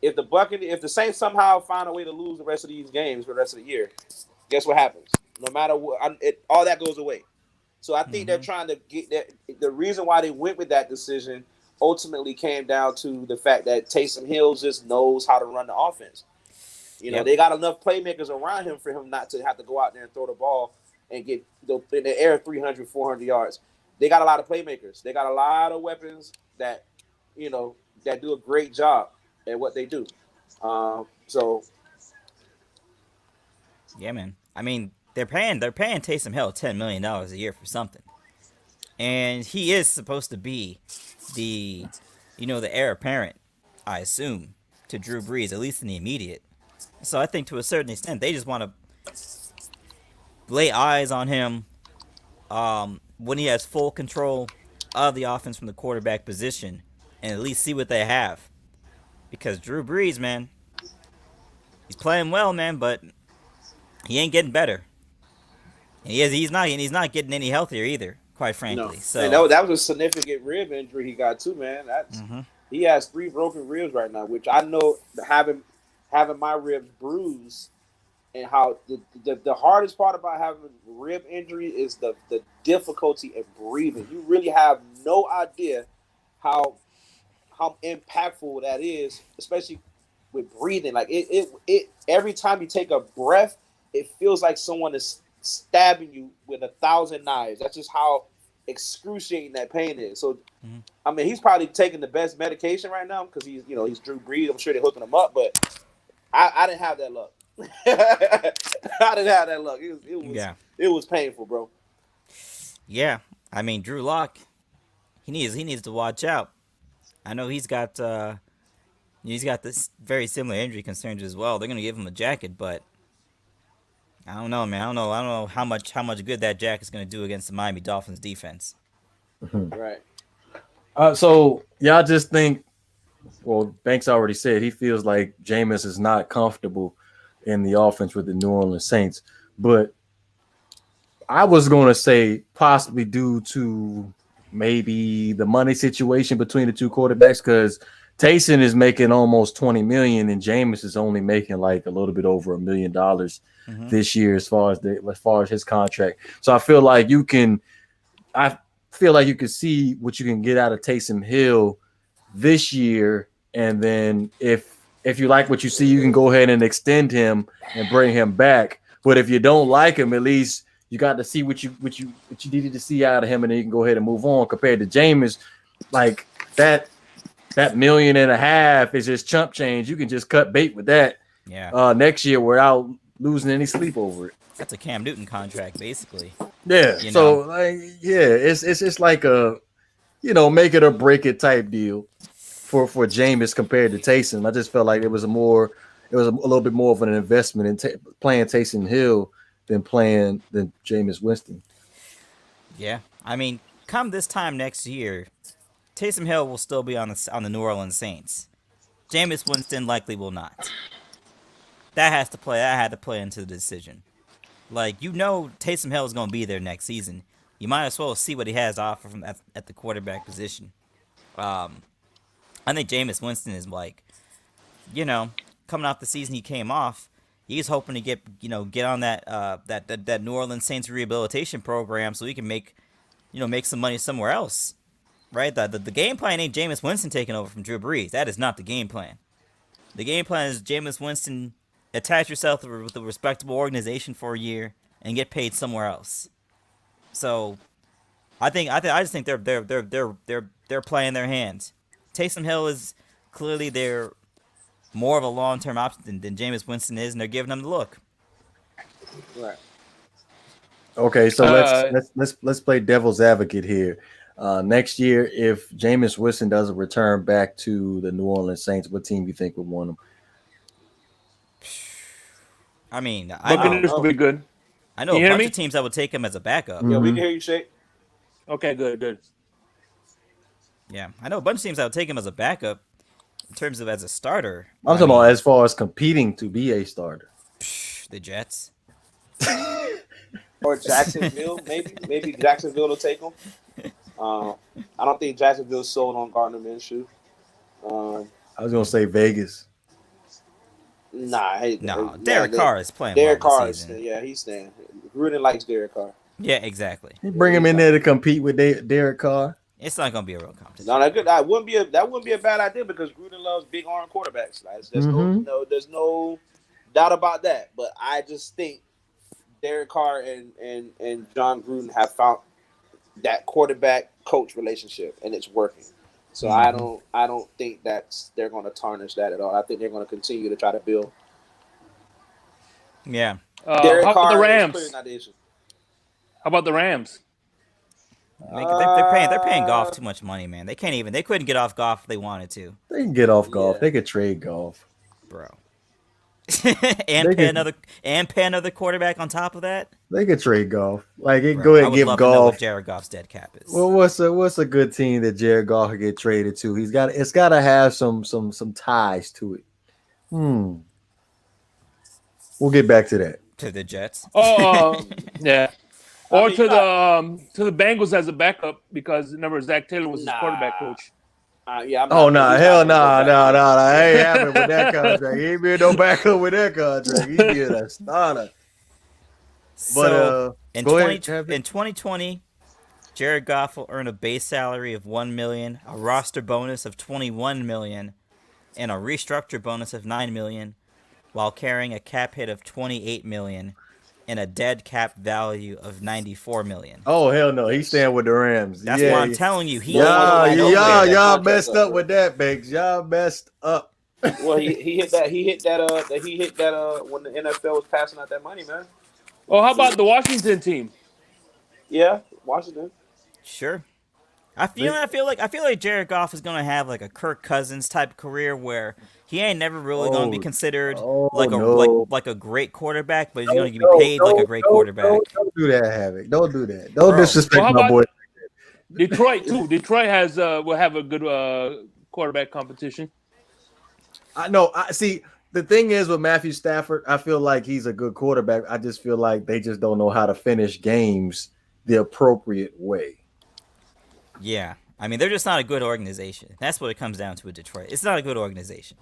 D: if the Saints somehow find a way to lose the rest of these games for the rest of the year, guess what happens? No matter what, all that goes away. So I think they're trying to get that. The reason why they went with that decision ultimately came down to the fact that Taysom Hill just knows how to run the offense. They got enough playmakers around him for him not to have to go out there and throw the ball and get in the air 300, 400 yards. They got a lot of playmakers. They got a lot of weapons that do a great job at what they do. So
C: Yeah, man. I mean, they're paying Taysom Hill $10 million a year for something, and he is supposed to be the heir apparent, I assume, to Drew Brees, at least in the immediate. So I think to a certain extent they just want to lay eyes on him when he has full control of the offense from the quarterback position, and at least see what they have. Because Drew Brees, man, he's playing well, man, but he ain't getting better. And he's not getting any healthier either, quite
D: no,
C: frankly.
D: and
C: So
D: that was a significant rib injury he got too, man.
C: mhm.
D: He has 3 broken ribs right now, which I know having my ribs bruised. And how the hardest part about having rib injury is the difficulty in breathing. You really have no idea how impactful that is, especially with breathing. Like it every time you take a breath, it feels like someone is stabbing you with 1,000 knives. That's just how excruciating that pain is. So,
C: Mhm.
D: I mean, he's probably taking the best medication right now because he's Drew Brees. I'm sure they're hooking him up, but I didn't have that luck. I didn't have that luck.
C: Yeah,
D: It was painful, bro.
C: yeah. I mean, Drew Lock, he needs to watch out. I know he's got this very similar injury concerns as well. They're gonna give him a jacket, but I don't know, man. I don't know how much good that jacket's gonna do against the Miami Dolphins defense.
D: Right.
B: So y'all just think, well, Banks already said he feels like Jameis is not comfortable in the offense with the New Orleans Saints. But I was going to say possibly due to maybe the money situation between the two quarterbacks, because Taysom is making almost 20 million and Jameis is only making like a little bit over $1 million
C: Mm-hmm.
B: this year as far as his contract. So I feel like you can see what you can get out of Taysom Hill this year, and then if you like what you see, you can go ahead and extend him and bring him back. But if you don't like him, at least you got to see what you needed to see out of him, and then you can go ahead and move on. Compared to Jameis, like that $1.5 million is just chump change. You can just cut bait with that
C: Yeah,
B: next year without losing any sleep over it.
C: that's a Cam Newton contract, basically.
B: Yeah.
C: You
B: So
C: know,
B: it's just like a make it or break it type deal for Jameis compared to Taysom. I just felt like it was a little bit more of an investment in playing Taysom Hill than Jameis Winston.
C: yeah. I mean, come this time next year, Taysom Hill will still be on the New Orleans Saints. Jameis Winston likely will not. that has to play. That had to play into the decision. Like, Taysom Hill is going to be there next season. You might as well see what he has to offer from at the quarterback position. I think Jameis Winston is like, coming off the season he came off, he's hoping to get on that New Orleans Saints rehabilitation program so he can make some money somewhere else. Right? The game plan ain't Jameis Winston taking over from Drew Brees. That is not the game plan. The game plan is Jameis Winston attach yourself with a respectable organization for a year and get paid somewhere else. So, I just think they're playing their hands. Taysom Hill is clearly more of a long-term option than Jameis Winston is, and they're giving him the look.
D: Right.
B: Okay, so let's play devil's advocate here. Next year, if Jameis Winston doesn't return back to the New Orleans Saints, what team do you think would want him?
C: I mean,
A: Buccaneers will be good.
C: I know a bunch of teams that would take him as a backup.
D: Yeah, we can hear you, Shake.
A: Okay, good.
C: Yeah, I know a bunch of teams that would take him as a backup in terms of as a starter.
B: I'm talking about as far as competing to be a starter.
C: The Jets.
D: Or Jacksonville, maybe Jacksonville will take him. I don't think Jacksonville's sold on Gardner Minshew.
B: I was gonna say Vegas.
C: Derek Carr is playing.
D: Derek
C: well
D: Carr,
C: this season.
D: he's staying. Gruden likes Derek Carr.
C: Yeah, exactly.
B: You bring him in there to compete with Derek Carr.
C: It's not gonna be a real competition.
D: No, that wouldn't be a bad idea because Gruden loves big arm quarterbacks. There's no doubt about that. But I just think Derek Carr and John Gruden have found that quarterback coach relationship, and it's working. So I don't think they're going to tarnish that at all. I think they're going to continue to try to build.
C: Yeah.
A: How about the Rams? How about the Rams?
C: They're paying Goff too much money, man. They couldn't get off Goff if they wanted to.
B: They can get off Goff. They could trade Goff,
C: bro. and pay another quarterback on top of that.
B: They could trade Goff. Go ahead and give Goff.
C: Jared Goff's dead cap is.
B: Well, what's a good team that Jared Goff could get traded to? It's got to have some ties to it. We'll get back to that.
C: To the Jets.
A: Yeah. Or to the Bengals as a backup because remember Zach Taylor was his quarterback coach.
B: Hell no. I ain't happy with that contract. He ain't being no backup with that contract. He being a starter.
C: But in 2020, Jared Goff will earn a base salary of $1 million, a roster bonus of $21 million, and a restructure bonus of $9 million, while carrying a cap hit of $28 million and a dead cap value of $94 million.
B: Oh hell no, he's staying with the Rams.
C: That's what I'm telling you.
B: Y'all messed up with that, Banks. Y'all messed up.
D: Well, he hit that when the NFL was passing out that money, man.
A: Oh, how about the Washington team?
D: Yeah, Washington.
C: Sure. I feel like Jared Goff is gonna have like a Kirk Cousins type career where he ain't never really gonna be considered like a great quarterback, but he's gonna be paid like a great quarterback.
B: Don't do that, Havoc. Don't do that. Don't disrespect my boy.
A: Detroit too. Detroit will have a good quarterback competition.
B: I know. I see. The thing is with Matthew Stafford, I feel like he's a good quarterback. I just feel like they just don't know how to finish games the appropriate way.
C: Yeah. I mean, they're just not a good organization. That's what it comes down to with Detroit. It's not a good organization.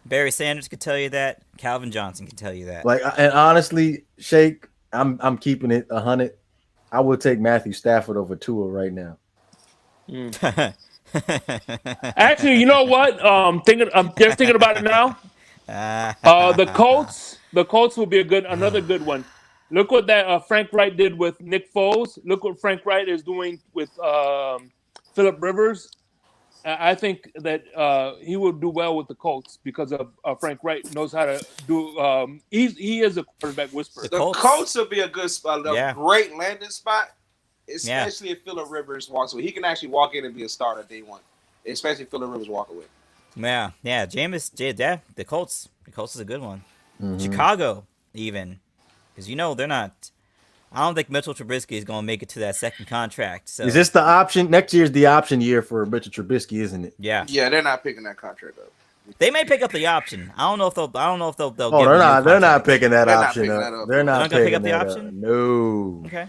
C: Barry Sanders could tell you that. Calvin Johnson can tell you that.
B: And honestly, Shake, I'm keeping it 100. I would take Matthew Stafford over Tua right now.
A: Actually, you know what? I'm just thinking about it now. The Colts will be another good one. Look what that Frank Wright did with Nick Foles. Look what Frank Wright is doing with Phillip Rivers. I think that he will do well with the Colts because of Frank Wright knows how to do. He is a quarterback whisperer.
D: The Colts will be a good spot, great landing spot, especially if Phillip Rivers walks away. He can actually walk in and be a starter day one, especially if Phillip Rivers walk away.
C: Yeah. The Colts is a good one.
B: Mm-hmm.
C: Chicago even. Because they're not. I don't think Mitchell Trubisky is going to make it to that second contract. So.
B: Is this the option? Next year's the option year for Mitchell Trubisky, isn't it?
C: Yeah.
D: Yeah, they're not picking that contract up.
C: They may pick up the option. I don't know if they'll. I don't know if they'll
B: Oh,
C: give
B: they're
C: him a new
B: not. They're not
C: contract.
B: picking that
F: They're not
B: option
F: picking
B: up.
F: that up,
B: They're
F: bro.
C: They're
B: not
C: not gonna pick
B: picking
C: up the
B: that up.
C: option.
B: No.
C: Okay.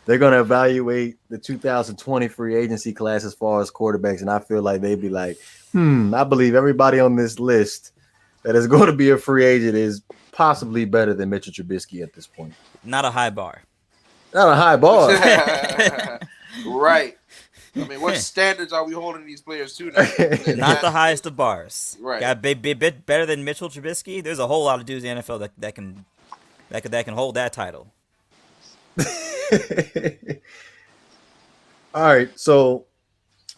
B: They're going to evaluate the 2020 free agency class as far as quarterbacks, and I feel like they'd be like, I believe everybody on this list that is going to be a free agent is possibly better than Mitchell Trubisky at this point.
C: Not a high bar.
B: Not a high bar.
F: Right. I mean, what standards are we holding these players to now?
C: Not the highest of bars.
F: Right.
C: Got be a bit better than Mitchell Trubisky. There's a whole lot of dudes in the NFL that can hold that title.
B: All right, so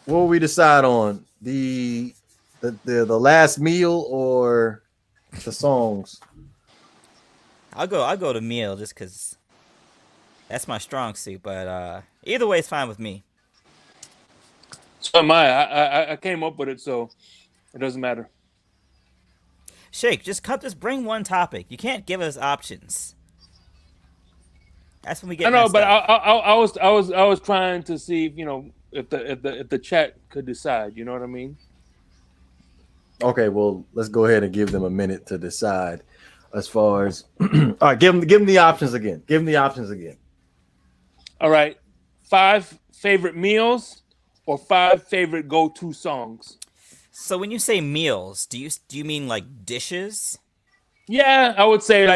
B: what will we decide on? The last meal or the songs?
C: I'll go to meal just because that's my strong suit. But either way, it's fine with me.
A: So am I. I came up with it, so it doesn't matter.
C: Shake, just bring one topic. You can't give us options. That's when we get.
A: I know,
C: messed
A: but
C: up.
A: I was trying to see, if the chat could decide. You know what I mean?
B: Okay, well, let's go ahead and give them a minute to decide. As far as, all right, give them the options again. Give them the options again.
A: All right, 5 favorite meals or 5 favorite go-to songs.
C: So when you say meals, do you mean like dishes?
A: Yeah, I would say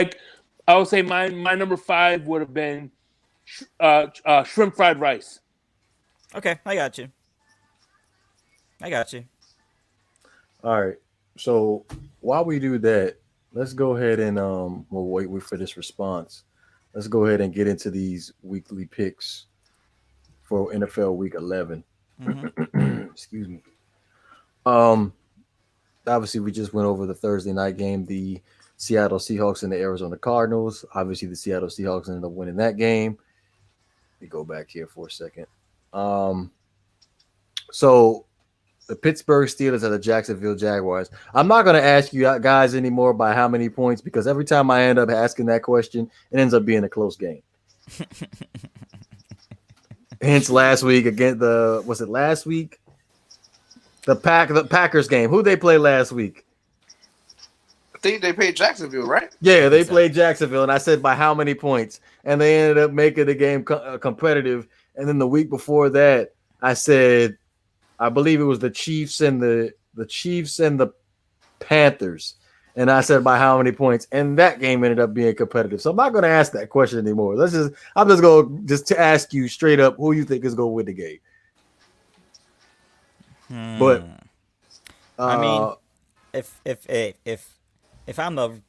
A: my number 5 would have been shrimp fried rice.
C: Okay, I got you.
B: All right. So while we do that, let's go ahead and we'll wait for this response. Let's go ahead and get into these weekly picks for NFL Week 11. Excuse me. Obviously we just went over the Thursday night game, the Seattle Seahawks and the Arizona Cardinals. Obviously the Seattle Seahawks ended up winning that game. Let me go back here for a second. So the Pittsburgh Steelers are the Jacksonville Jaguars. I'm not going to ask you guys anymore by how many points because every time I end up asking that question, it ends up being a close game. Hence last week was it last week? The Packers game. Who they play last week?
F: I think they played Jacksonville, right?
B: Yeah, they played Jacksonville, and I said by how many points, and they ended up making the game competitive. And then the week before that, I said, I believe it was the Chiefs and the Panthers, and I said by how many points, and that game ended up being competitive. So I'm not going to ask that question anymore. I'm just going to ask you straight up who you think is going to win the game. But
C: I mean, if I'm the,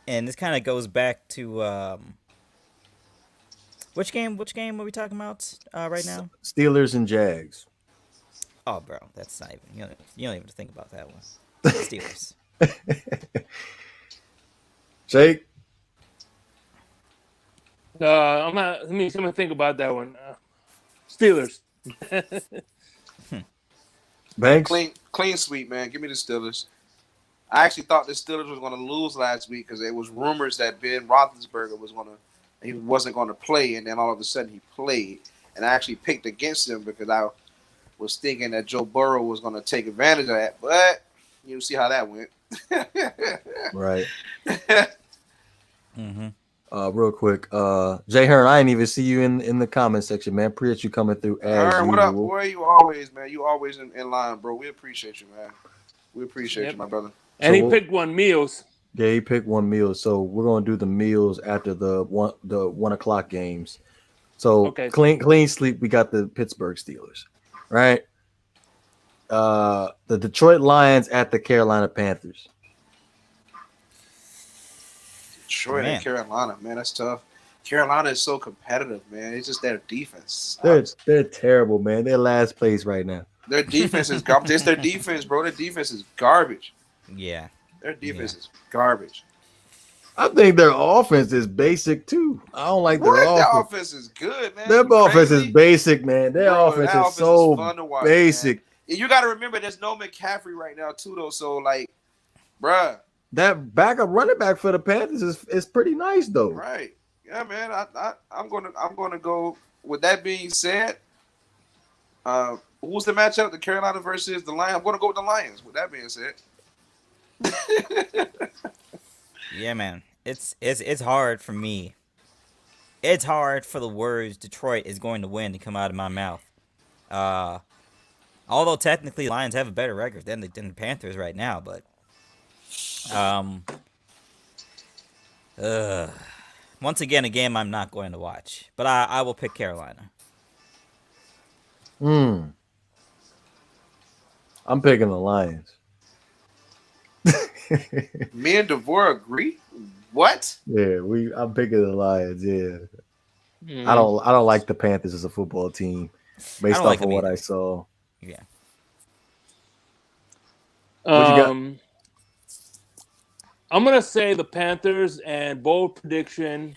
C: and this kind of goes back to which game are we talking about right now?
B: Steelers and Jags.
C: Oh, bro, that's not even you don't even think about that one. Steelers.
B: Jake.
A: I'm not. Let me think about that one. Steelers.
B: Banks.
F: Clean sweep, man. Give me the Steelers. I actually thought the Steelers was going to lose last week because there was rumors that Ben Roethlisberger he wasn't going to play, and then all of a sudden he played. And I actually picked against him because I was thinking that Joe Burrow was going to take advantage of that, but you see how that went.
B: Right. Real quick, Jay Hearn, I didn't even see you in the comment section, man. Appreciate you coming through as
F: Hearn,
B: usual.
F: what up, boy? You always, man. You always in line, bro. We appreciate you, man. We appreciate you, my brother.
A: And he picked one meals.
B: Yeah, he picked one meal. So we're gonna do the meals after the 1 o'clock games. So
A: Okay.
B: clean sleep. We got the Pittsburgh Steelers, right? The Detroit Lions at the Carolina Panthers.
F: Detroit and Carolina, man, that's tough. Carolina is so competitive, man. It's just their defense.
B: They're terrible, man. They're last place right now.
F: Their defense is garbage. It's their defense, bro. Their defense is garbage.
C: Yeah.
F: Their defense is garbage.
B: I think their offense is basic too. I don't like their offense.
F: Their offense is good, man.
B: Their offense is basic, man. Their offense is so
F: fun to watch,
B: basic.
F: Man. You got to remember, there's no McCaffrey right now, too, though. So, like, bruh.
B: That backup running back for the Panthers is pretty nice, though.
F: Right. Yeah, man. I'm gonna go. With that being said, who's the matchup? The Carolina versus the Lions. I'm gonna go with the Lions. With that being said.
C: Yeah, man. It's hard for me. It's hard for the words Detroit is going to win to come out of my mouth. Uh, although technically Lions have a better record than the Panthers right now, but um, uh, once again, a game I'm not going to watch. But I will pick Carolina.
B: I'm picking the Lions.
F: Me and Devore agree. What?
B: Yeah, I'm picking the Lions. Yeah,
G: Mm.
B: I don't like the Panthers as a football team based off
C: like
B: of
C: them
B: what
C: either.
B: I saw.
C: Yeah.
B: What you got?
G: I'm gonna say the Panthers and bold prediction.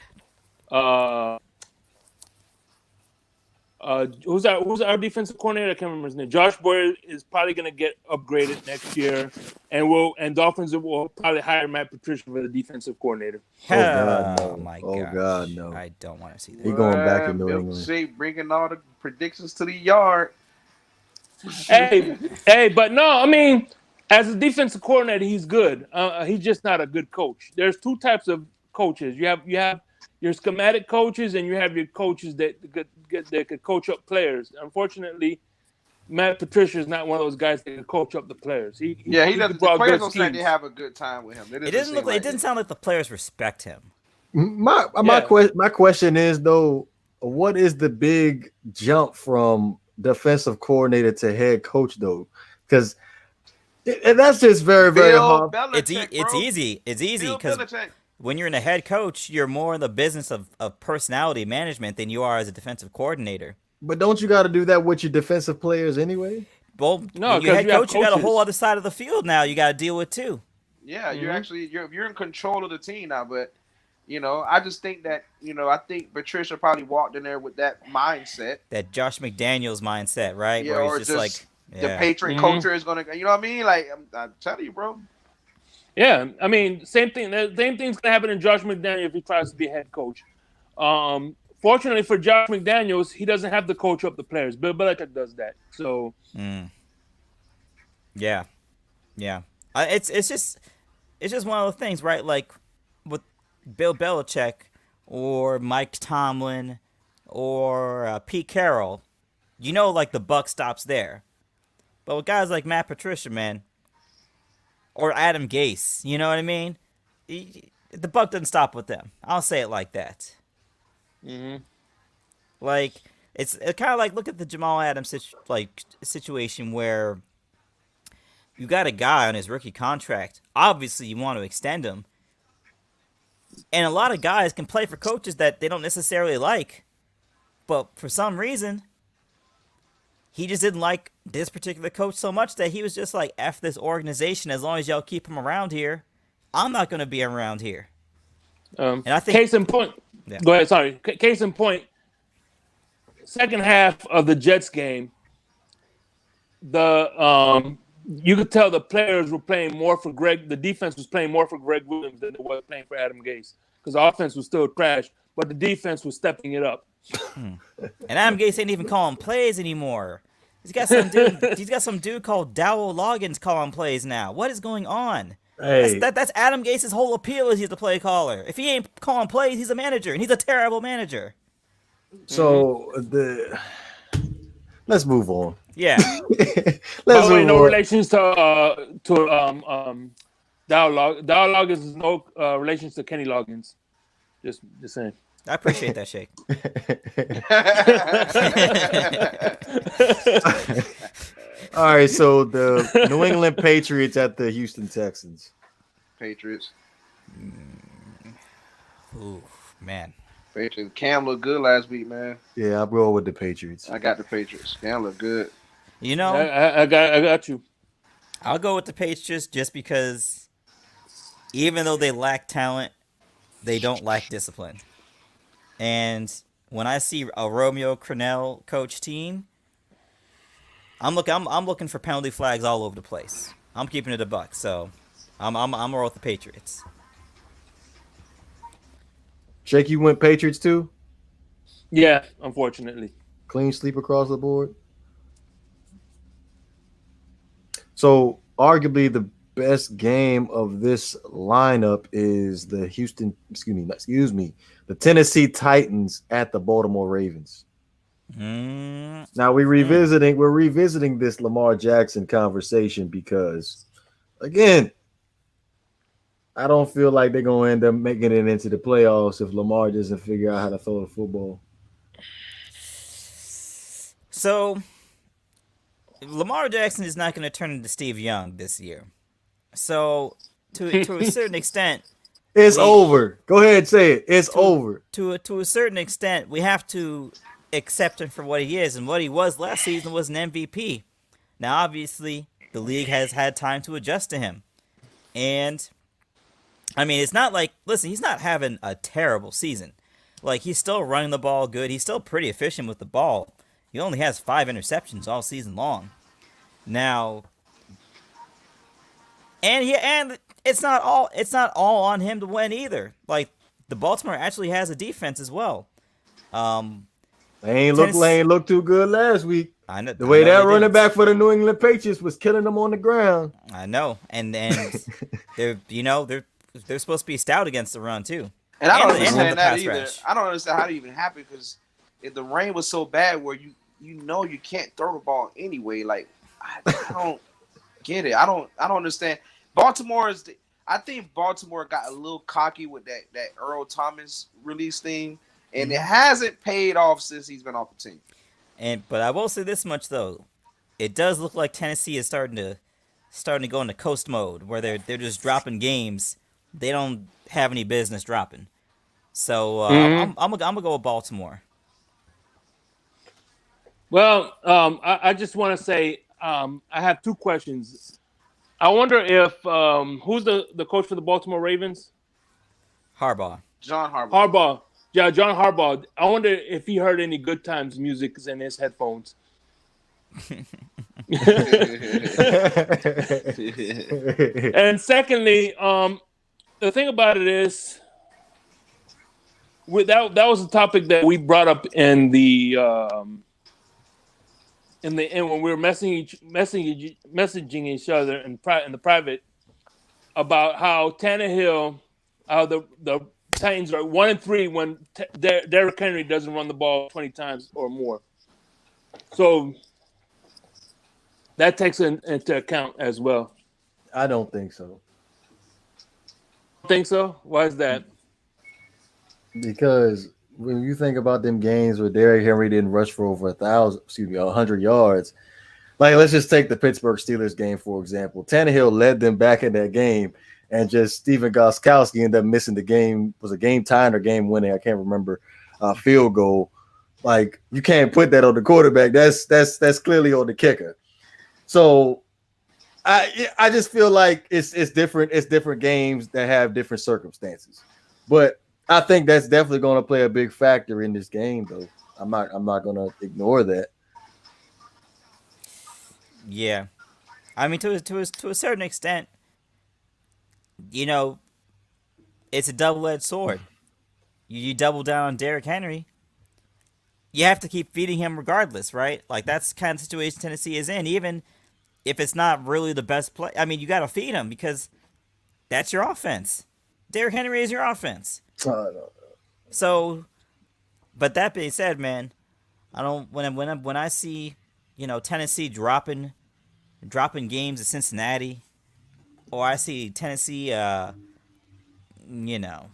G: Who's our defensive coordinator? I can't remember his name. Josh Boyer is probably going to get upgraded next year, and Dolphins will probably hire Matt Patricia for the defensive coordinator.
B: Oh God, no!
C: Oh my
B: Oh
C: gosh.
B: God, no!
C: I don't want to see
B: He
C: that.
B: going back to New
F: Milk
B: England.
F: Shake bringing all the predictions to the yard.
G: hey, but no, I mean, as a defensive coordinator, he's good. He's just not a good coach. There's two types of coaches. You have your schematic coaches, and you have your coaches that could coach up players. Unfortunately, Matt Patricia is not one of those guys that can coach up the players.
F: He doesn't. The players don't say they have a good time with him.
C: It didn't sound like the players respect him.
B: My question is though, what is the big jump from defensive coordinator to head coach though? Because that's just very hard.
C: It's easy. It's easy because when you're in a head coach, you're more in the business of personality management than you are as a defensive coordinator.
B: But don't you got to do that with your defensive players anyway?
C: Well, no, you're head coach, you got a whole other side of the field now you got to deal with too.
F: Yeah, you're in control of the team now. But I just think that I think Patricia probably walked in there with that mindset,
C: that Josh McDaniels mindset, right?
F: Yeah,
C: where he's just like
F: the Patriot culture is gonna. You know what I mean? Like I'm telling you, bro.
G: Yeah, I mean, same thing. The same thing's gonna happen to Josh McDaniels if he tries to be a head coach. Fortunately for Josh McDaniels, he doesn't have to coach up the players. Bill Belichick does that. So,
C: yeah. It's just one of those things, right? Like with Bill Belichick or Mike Tomlin or Pete Carroll, like the buck stops there. But with guys like Matt Patricia, man, or Adam Gase, you know what I mean? The buck doesn't stop with them. I'll say it like that.
G: Mm-hmm.
C: Like it's kind of like look at the Jamal Adams situation where you got a guy on his rookie contract. Obviously, you want to extend him, and a lot of guys can play for coaches that they don't necessarily like, but for some reason, he just didn't like this particular coach so much that he was just like, "F this organization. As long as y'all keep him around here, I'm not going to be around here."
G: And I think case in point. Yeah. Go ahead. Sorry. Case in point. Second half of the Jets game, you could tell the players were playing more for Greg. The defense was playing more for Greg Williams than it was playing for Adam Gase because the offense was still trash, but the defense was stepping it up.
C: And Adam Gase ain't even calling plays anymore. He's got some dude called Dowell Loggins calling plays now. What is going on? Hey. That's Adam Gase's whole appeal is he's the play caller. If he ain't calling plays, he's a manager, and he's a terrible manager.
B: So let's move on.
C: Yeah.
G: Let's move no on. Relations to Dowell Loggins is no relations to Kenny Loggins. Just saying.
C: I appreciate that, Shake.
B: All right, so the New England Patriots at the Houston Texans.
F: Patriots.
C: Ooh, man.
F: Patriots. Cam looked good last week, man.
B: Yeah, I'll roll with the Patriots.
F: I got the Patriots. Cam looked good.
G: I got you.
C: I'll go with the Patriots just because even though they lack talent, they don't lack discipline. And when I see a Romeo Crennel coach team, I'm looking for penalty flags all over the place. I'm keeping it a buck, so I'm roll with the Patriots.
B: Jake, you went Patriots too?
G: Yeah, unfortunately.
B: Clean sweep across the board. So arguably best game of this lineup is the the Tennessee Titans at the Baltimore Ravens. Now we're revisiting this Lamar Jackson conversation because, again, I don't feel like they're gonna end up making it into the playoffs if Lamar doesn't figure out how to throw the football.
C: So Lamar Jackson is not going to turn into Steve Young this year. So to a certain extent,
B: it's over. Go ahead and say it. It's over.
C: To a certain extent, we have to accept him for what he is, and what he was last season was an MVP. Now, obviously, the league has had time to adjust to him, and I mean, it's not like, listen, he's not having a terrible season. Like, he's still running the ball good. He's still pretty efficient with the ball. He only has 5 interceptions all season long. Now, and it's not all on him to win either. Like, the Baltimore actually has a defense as well.
B: They ain't look too good last week.
C: I know
B: the way that running back for the New England Patriots was killing them on the ground.
C: I know, and they're supposed to be stout against the run too.
F: And I don't understand that either. Rush. I don't understand how it even happened, because if the rain was so bad where you can't throw the ball anyway, like I don't get it. I don't understand. I think Baltimore got a little cocky with that Earl Thomas release thing, and it hasn't paid off since he's been off the team.
C: But I will say this much though, it does look like Tennessee is starting to go into coast mode, where they're just dropping games they don't have any business dropping. So I'm gonna go with Baltimore.
G: Well, I just want to say I have 2 questions. I wonder if who's the coach for the Baltimore Ravens?
C: Harbaugh.
F: John Harbaugh.
G: Harbaugh. Yeah, John Harbaugh. I wonder if he heard any Good Times music in his headphones. And secondly, the thing about it is, that was a topic that we brought up in the when we were messaging each other in the private about how Tannehill, how the Titans are 1-3 when Derrick Henry doesn't run the ball 20 times or more. So that takes into account as well.
B: I don't think so.
G: Think so? Why is that?
B: Because when you think about them games where Derrick Henry didn't rush for over 100 yards, like let's just take the Pittsburgh Steelers game for example. Tannehill led them back in that game, and just Steven Gostkowski ended up missing the game. Was a game tying or game winning? I can't remember. Field goal. Like, you can't put that on the quarterback. That's clearly on the kicker. So I just feel like it's different. It's different games that have different circumstances. But I think that's definitely going to play a big factor in this game, though. I'm not going to ignore that.
C: Yeah, I mean, to a certain extent, you know, it's a double-edged sword. You double down on Derrick Henry, you have to keep feeding him regardless, right? Like, that's the kind of situation Tennessee is in, even if it's not really the best play. I mean, you got to feed him because that's your offense. Derrick Henry is your offense. So, but that being said, man, I don't when I see, you know, Tennessee dropping games at Cincinnati, or I see Tennessee, you know,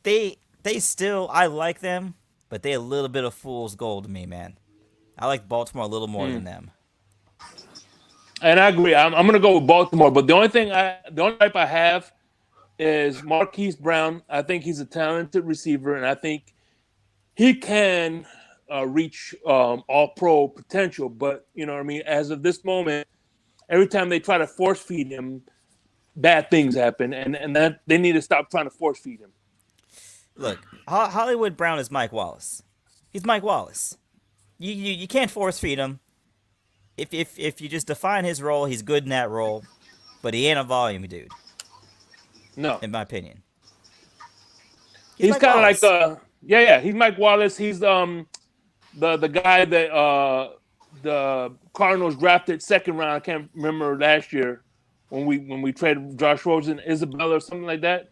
C: they still, I like them, but they a little bit of fool's gold to me, man. I like Baltimore a little more than them.
G: And I agree. I'm going to go with Baltimore, but the only type I have is Marquise Brown. I think he's a talented receiver, and I think he can reach all-pro potential. But, you know what I mean, as of this moment, every time they try to force feed him, bad things happen, and that they need to stop trying to force feed him.
C: Look, Hollywood Brown is Mike Wallace. He's Mike Wallace. You can't force feed him. If you just define his role, he's good in that role, but he ain't a volume dude.
G: No,
C: in my opinion,
G: he's kind of like he's Mike Wallace. He's the guy that the Cardinals drafted second round. I can't remember last year when we traded Josh Rosen, Isabella or something like that.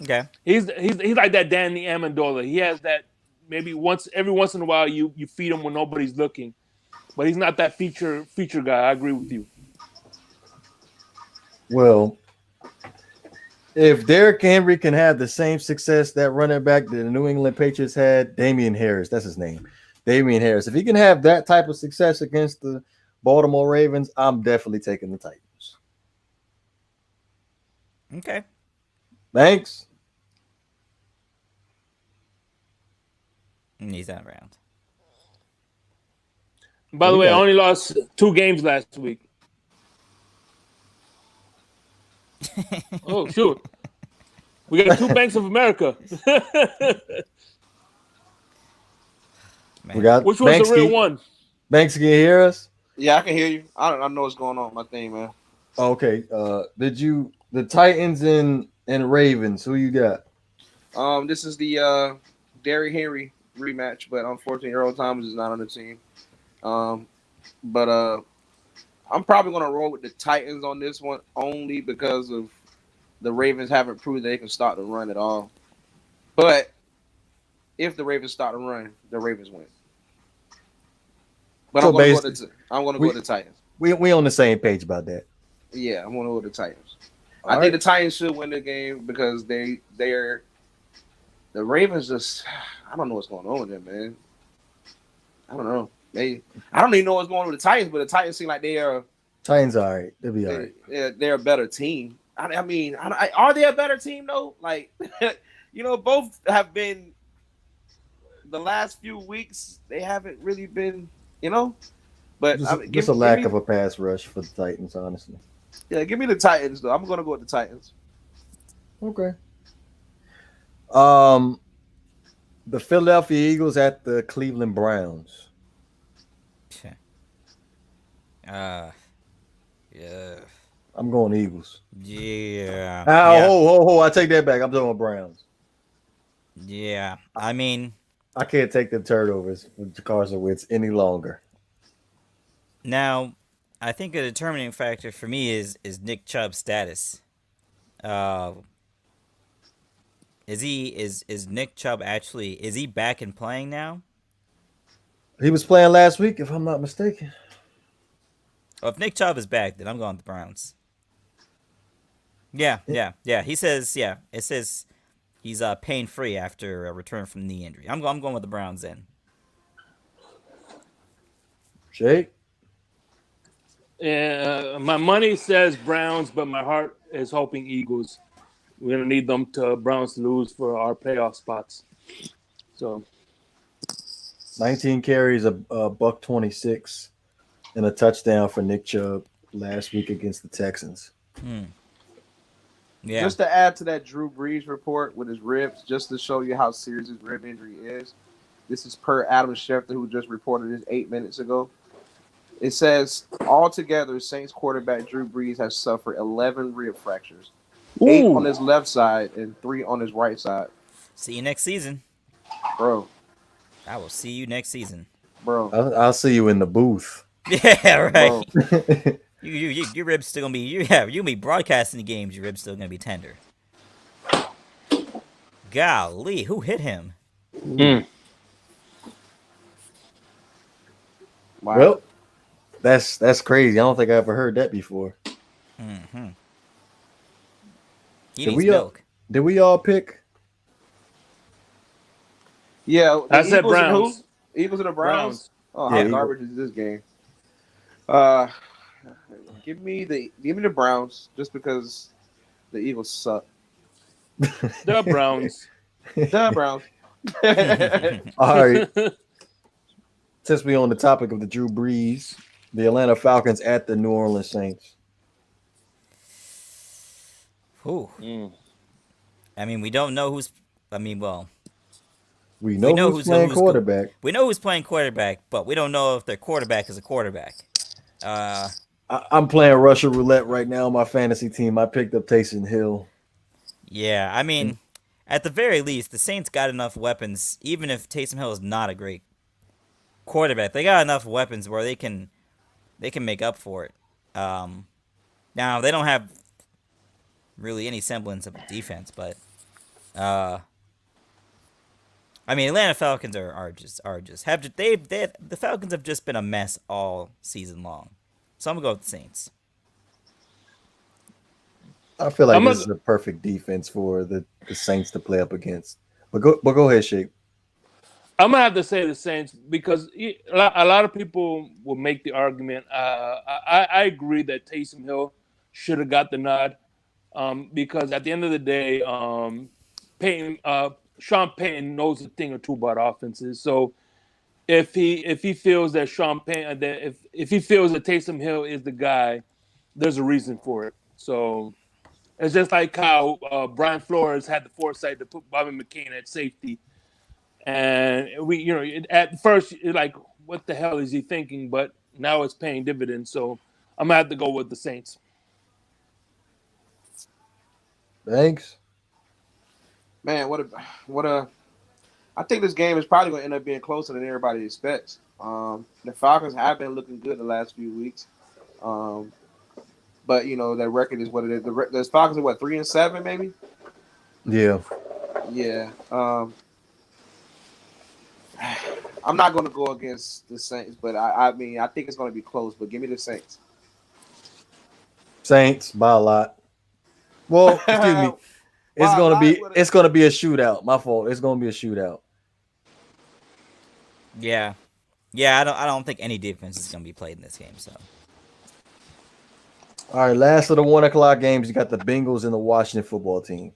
C: Okay.
G: He's like that Danny Amendola. He has that maybe every once in a while you feed him when nobody's looking, but he's not that feature guy. I agree with you.
B: Well, if Derrick Henry can have the same success that running back that the New England Patriots had, Damian Harris, that's his name. Damian Harris. If he can have that type of success against the Baltimore Ravens, I'm definitely taking the Titans.
C: Okay.
B: Thanks.
C: He's not around.
G: By the way, I only lost 2 games last week. Oh, shoot. We got 2 Banks of America.
B: We got
G: Which one's
B: Banks
G: the real one?
B: Banks, can you hear us?
F: Yeah, I can hear you. I know what's going on with my thing, man.
B: Okay. The Titans and Ravens, who you got?
F: This is the Derrick Henry rematch, but unfortunately Earl Thomas is not on the team. But I'm probably gonna roll with the Titans on this one only because of the Ravens haven't proved they can start the run at all. But if the Ravens start the run, the Ravens win. But I'm gonna go with the Titans.
B: We on the same page about that.
F: Yeah, I'm gonna go with the Titans.
B: All
F: I
B: right.
F: think the Titans should win the game because they're the Ravens just I don't know what's going on with them, man. I don't know. I don't even know what's going on with the Titans, but the Titans seem like they are.
B: Titans all right. They'll be all right.
F: They're a better team. I mean, are they a better team though? Like, both have been. The last few weeks, they haven't really been, But
B: just a lack of a pass rush for the Titans, honestly.
F: Yeah, give me the Titans though. I'm gonna go with the Titans.
B: Okay. The Philadelphia Eagles at the Cleveland Browns.
C: Yeah.
B: I'm going Eagles.
C: Yeah.
B: Ho! I take that back. I'm talking Browns.
C: Yeah. I mean,
B: I can't take the turnovers with Carson Wentz any longer.
C: Now, I think a determining factor for me is Nick Chubb's status. Is Nick Chubb is he back and playing now?
B: He was playing last week, if I'm not mistaken.
C: Well, if Nick Chubb is back, then I'm going with the Browns. Yeah. It says he's pain free after a return from knee injury. I'm going with the Browns then.
B: Jake?
G: Yeah, my money says Browns, but my heart is hoping Eagles. We're gonna need Browns to lose for our playoff spots. So,
B: 19 carries, a $126, and a touchdown for Nick Chubb last week against the Texans.
C: Yeah.
F: Just to add to that Drew Brees report with his ribs, just to show you how serious his rib injury is. This is per Adam Schefter, who just reported this 8 minutes ago. It says, altogether, Saints quarterback Drew Brees has suffered 11 rib fractures. 8 on his left side and 3 on his right side.
C: See you next season.
F: Bro.
C: I will see you next season.
F: Bro.
B: I'll see you in the booth.
C: Yeah, right. Your ribs still gonna be you're gonna be broadcasting the games, your ribs still gonna be tender. Golly, who hit him?
B: Wow. Well, that's crazy. I don't think I ever heard that before.
C: Mm-hmm.
B: Did we all pick?
F: Yeah,
G: I said Browns.
F: Eagles and the Browns. Oh, how garbage is this game? Give me the Browns just because the Eagles suck.
G: The Browns.
F: The Browns.
B: All right. Since we're on the topic of the Drew Brees, the Atlanta Falcons at the New Orleans Saints.
C: Ooh. I mean, we don't know who's. I mean, well,
B: we know who's playing quarterback.
C: We know who's playing quarterback, but we don't know if their quarterback is a quarterback.
B: I'm playing Russian roulette right now on my fantasy team. I picked up Taysom Hill.
C: Yeah, I mean, at the very least, the Saints got enough weapons, even if Taysom Hill is not a great quarterback. They got enough weapons where they can make up for it. Now they don't have really any semblance of a defense, but uh, I mean, Atlanta Falcons are just have they the Falcons have just been a mess all season long. So I'm gonna go with the Saints.
B: I feel like
G: I'm
B: this
G: gonna
B: is a perfect defense for the Saints to play up against. But go ahead, Shake.
G: I'm gonna have to say the Saints because a lot of people will make the argument. I agree that Taysom Hill should have got the nod because at the end of the day, Sean Payton knows a thing or two about offenses. So if he feels that Sean Payton that if he feels that Taysom Hill is the guy, there's a reason for it. So it's just like how Brian Flores had the foresight to put Bobby McCain at safety. And at first, you're like, what the hell is he thinking? But now it's paying dividends. So I'm gonna have to go with the Saints.
B: Thanks.
F: Man, what a. I think this game is probably going to end up being closer than everybody expects. The Falcons have been looking good the last few weeks, but their record is what it is. The Falcons are what 3-7 maybe.
B: Yeah.
F: Yeah. I'm not going to go against the Saints, but I mean I think it's going to be close. But give me the Saints.
B: Saints by a lot. Well, excuse me. It's gonna be a shootout. My fault. It's gonna be a shootout.
C: Yeah, I don't think any defense is gonna be played in this game. So
B: All right, last of the 1 o'clock games, you got the Bengals and the Washington football team.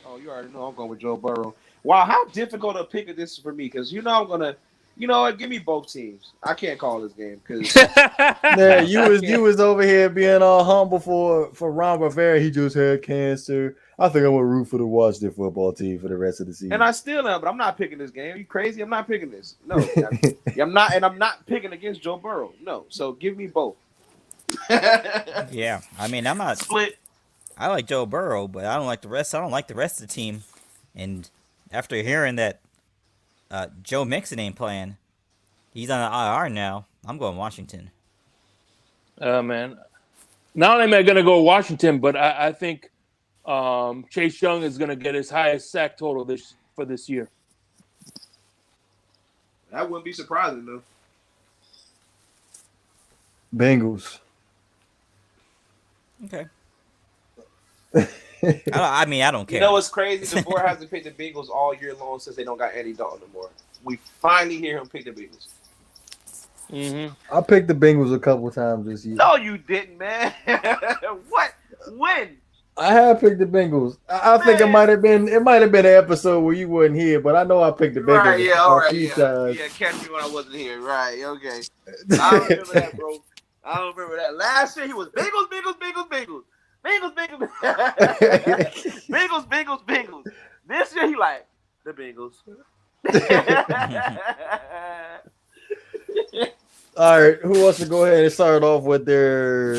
F: Oh, you already know I'm going with Joe Burrow. Wow, how difficult a pick this is for me because I'm gonna. You know what? Give me both teams. I can't call this game because
B: Yeah, you was over here being all humble for Ron Rivera. He just had cancer. I think I'm gonna root for the Washington football team for the rest of the season.
F: and I still am, but I'm not picking this game. Are you crazy? I'm not picking this. No, I'm not, and I'm not picking against Joe Burrow. No, so give me both.
C: yeah, I mean, I'm not
F: Split.
C: I like Joe Burrow, but I don't like the rest. I don't like the rest of the team. And after hearing that Joe Mixon ain't playing, he's on the IR now. I'm going Washington.
G: Man, not only am I going to go Washington, but I think Chase Young is going to get his highest sack total for this year.
F: That wouldn't be surprising though.
B: Bengals.
C: Okay. I mean, I don't care.
F: You know what's crazy? The board hasn't picked the Bengals all year long since they don't got Andy Dalton no more. We finally hear him pick the Bengals.
G: Mm-hmm.
B: I picked the Bengals a couple times this year.
F: No, you didn't, man. What? When?
B: I have picked the Bengals. I think it might have been an episode where you weren't here, but I know I picked the Bengals
F: Right, yeah, all
B: a
F: right,
B: few
F: yeah.
B: times.
F: Yeah, catch me when I wasn't here. Right, okay. I don't remember that, bro. I don't remember that. Last year he was Bengals. Bengals. This year he like the Bengals.
B: All right, who wants to go ahead and start off with their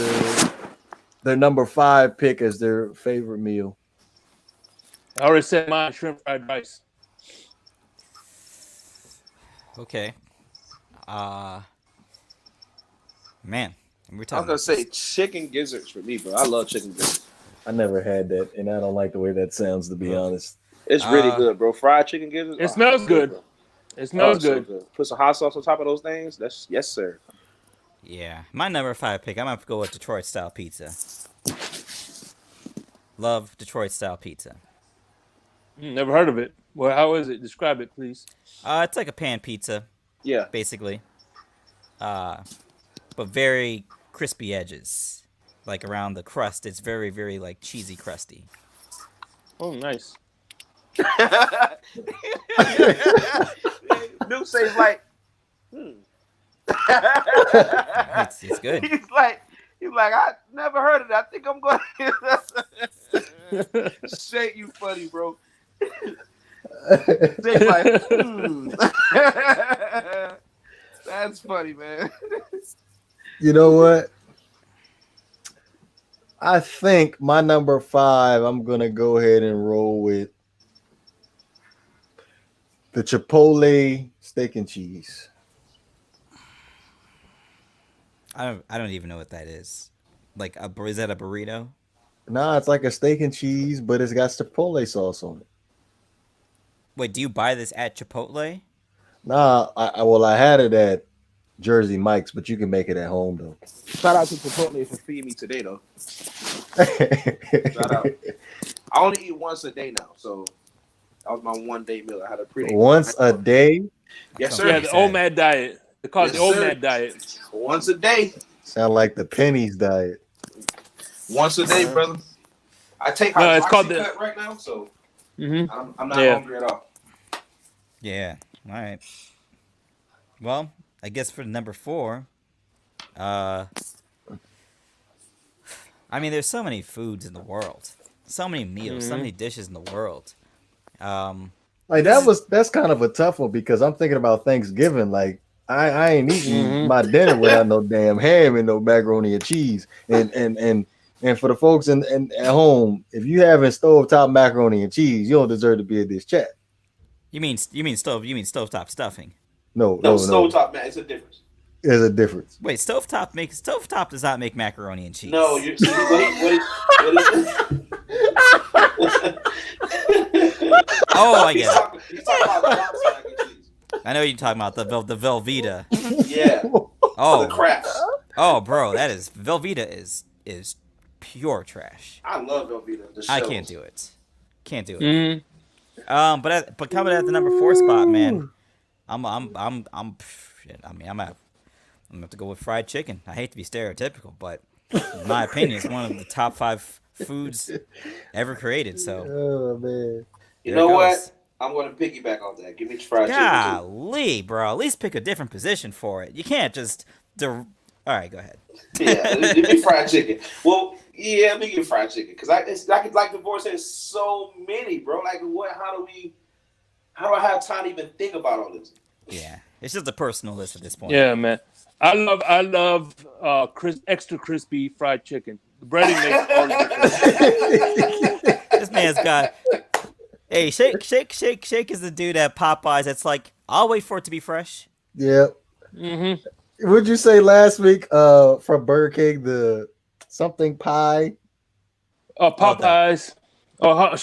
B: number 5 pick as their favorite meal?
G: I already said mine, shrimp fried rice.
C: Okay. Man, we're
F: I was
C: talking.
F: gonna say chicken gizzards for me, bro. I love chicken gizzards.
B: I never had that, and I don't like the way that sounds, to be honest.
F: It's really good, bro. Fried chicken gizzards.
G: It smells good.
F: Bro.
G: It smells
F: so
G: good.
F: Put some hot sauce on top of those things. That's yes, sir.
C: Yeah, my number 5 pick. I'm gonna have to go with Detroit style pizza. Love Detroit style pizza.
G: Never heard of it. Well, how is it? Describe it, please.
C: It's like a pan pizza,
F: Yeah.
C: basically. But very crispy edges, like around the crust. It's very, very like cheesy crusty.
G: Oh, nice.
F: Duke says like,
C: It's good.
F: He's like, I never heard of that. I think I'm going. Shake, you funny, bro. Shake's like, That's funny, man.
B: You know what? I think my number 5, I'm going to go ahead and roll with the Chipotle steak and cheese.
C: I don't even know what that is. Like is that a burrito?
B: Nah, it's like a steak and cheese, but it's got chipotle sauce on it.
C: Wait, do you buy this at Chipotle?
B: Nah, I had it at Jersey Mike's, but you can make it at home though.
F: Shout out to Chipotle for feeding me today, though. Shout out. I only eat once a day now, so that was my 1 day meal. I had a pretty
B: Once a day.
F: Yes, sir.
G: Yeah, the OMAD diet. They call it
F: Yes,
G: the
F: sir.
G: OMAD diet.
F: Once a day.
B: Sound like the pennies diet.
F: Once a day, brother. I take
G: No, it's called
F: cut right now, so
G: Mm-hmm.
F: I'm not hungry at all.
C: Yeah. All right. Well, I guess for number 4, I mean, there's so many foods in the world, so many meals, so many dishes in the world.
B: Like that's kind of a tough one because I'm thinking about Thanksgiving. Like I ain't eating my dinner without no damn ham and no macaroni and cheese. And for the folks in at home, if you having stovetop macaroni and cheese, you don't deserve to be at this chat.
C: You mean stovetop stuffing?
B: No.
F: Stovetop, man, it's a difference.
B: There's a difference.
C: Wait, stovetop does not make macaroni and cheese.
F: No, you're what
C: Oh, I get it.
F: He's talking about Bronx mac and cheese.
C: I know you're talking about the Velveeta.
F: Yeah.
C: Oh,
F: The crafts.
C: oh, bro, that is Velveeta is pure trash.
F: I love Velveeta. The
C: I
F: shells.
C: can't do it. Can't do it.
G: Mm-hmm.
C: But coming at the number 4 spot, man, shit. I mean, I'm gonna have to go with fried chicken. I hate to be stereotypical, but in my opinion, it's one of the top 5 foods ever created. So,
B: Oh man.
F: You
C: there
F: know
C: it
F: what?
C: goes.
F: I'm going to piggyback on that. Give me fried chicken, too.
C: Golly, bro, at least pick a different position for it. You can't just. All right, go ahead.
F: Yeah, give me fried chicken. Well, yeah, let me get fried chicken because like the boy said, so many, bro. Like, what? How do I have time to even think about all this?
C: Yeah, it's just a personal list at this point.
G: Yeah, man. I love extra crispy fried chicken. The breading makes all the difference.
C: This man's got. Hey, Shake is the dude at Popeyes. That's like, I'll wait for it to be fresh.
B: Yeah.
G: Mm-hmm.
B: Would you say last week from Burger King the something pie?
G: Popeyes. Oh,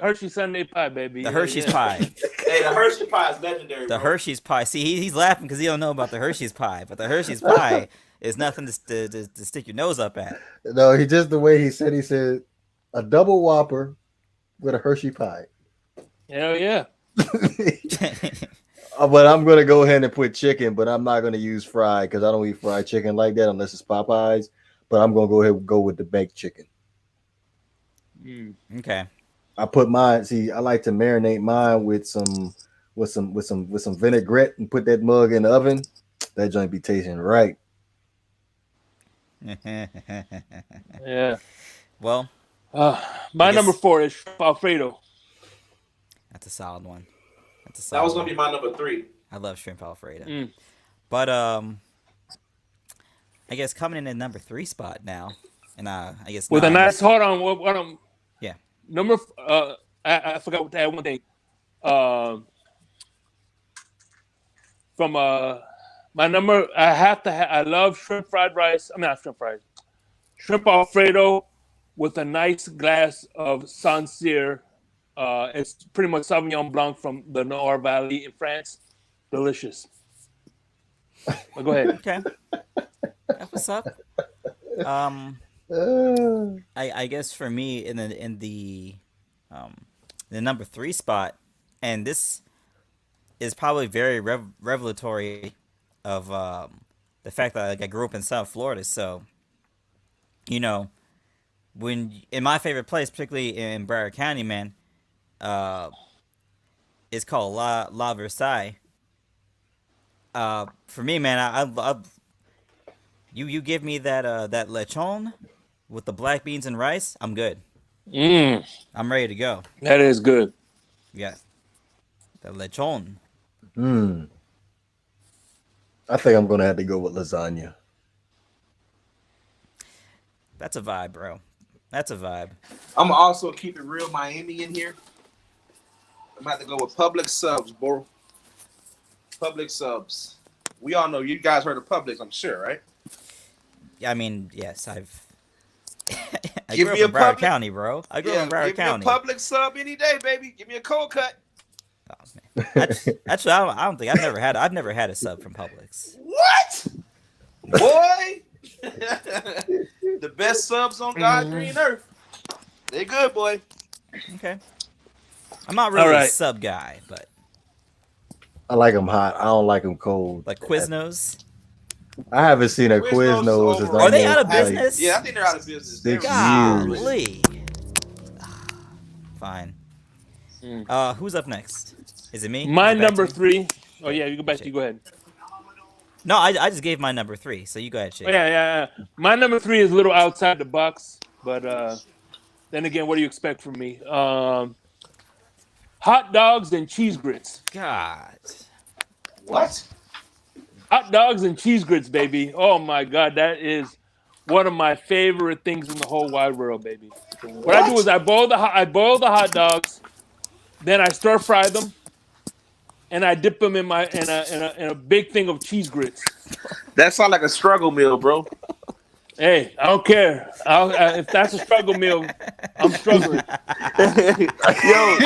G: Hershey Sunday pie, baby.
C: The Hershey's pie.
F: Hey, the Hershey pie is legendary.
C: The
F: bro.
C: Hershey's pie. See, he's laughing because he don't know about the Hershey's pie. But the Hershey's pie is nothing to stick your nose up at.
B: No, he just the way he said a double Whopper with a Hershey pie.
G: Hell yeah.
B: But I'm gonna go ahead and put chicken, but I'm not gonna use fried because I don't eat fried chicken like that unless it's Popeyes. But I'm gonna go ahead and go with the baked chicken.
C: Okay.
B: I put mine. See, I like to marinate mine with some vinaigrette and put that mug in the oven. That joint be tasting right.
G: Yeah.
C: Well,
G: my number 4 is shrimp Alfredo.
C: that's a solid one.
F: That was going to be my number 3.
C: I love shrimp Alfredo. But I guess coming in at number 3 spot now, and I guess
G: With a
C: 9
G: nice, hold on, what
C: yeah.
G: number, I forgot to add one thing. From my number, I love shrimp fried rice. I mean, not shrimp fried. Shrimp Alfredo with a nice glass of Sancerre. It's pretty much Sauvignon Blanc from the Loire Valley in France. Delicious. But go ahead.
C: Okay. That's what's up. I guess for me in the number 3 spot, and this is probably very revelatory of the fact that I grew up in South Florida. So, you know, when in my favorite place, particularly in Broward County, man, it's called La Versailles. For me, man, I you give me that lechon with the black beans and rice, I'm good. I'm ready to go.
G: That is good.
C: Yeah, the lechon.
B: I think I'm gonna have to go with lasagna.
C: That's a vibe, bro. That's a vibe.
F: I'm also keep it real Miami in here. I'm gonna have to go with Publix subs, bro. Publix subs. We all know you guys heard of Publix, I'm sure, right?
C: I mean, yes, I've. I
F: Give
C: grew
F: me
C: up
F: a
C: in Broward
F: public-
C: County, bro. I grew up in Broward
F: give
C: County.
F: me a public sub any day, baby. Give me a cold cut.
C: Oh, man. Actually, I don't think I've never had a sub from Publix.
F: What? Boy. The best subs on God's green earth. They good, boy.
C: Okay. I'm not really
G: All
C: a
G: right.
C: sub guy, but
B: I like them hot. I don't like them cold.
C: like Quiznos.
B: I haven't seen a
F: Quiznos
B: Quiznos.
F: is
C: Are they
B: almost
C: out of
B: like
C: business?
F: Yeah, I think they're out of business.
B: Six
F: They're
B: years.
C: Golly. Fine. Who's up next? Is it me?
G: My
C: Is it back
G: number
C: to me?
G: 3. Oh yeah, you go back. You go ahead.
C: No, I just gave my number 3, so you go ahead, Shake.
G: Oh, yeah. My number 3 is a little outside the box, but then again, what do you expect from me? Hot dogs and cheese grits.
C: God.
F: What?
G: Hot dogs and cheese grits, baby. Oh my God, that is one of my favorite things in the whole wide world, baby. What I do is I boil the hot dogs, then I stir fry them, and I dip them in a big thing of cheese grits.
D: That sounds like a struggle meal, bro.
G: Hey, I don't care. If that's a struggle meal, I'm struggling.
D: Yo,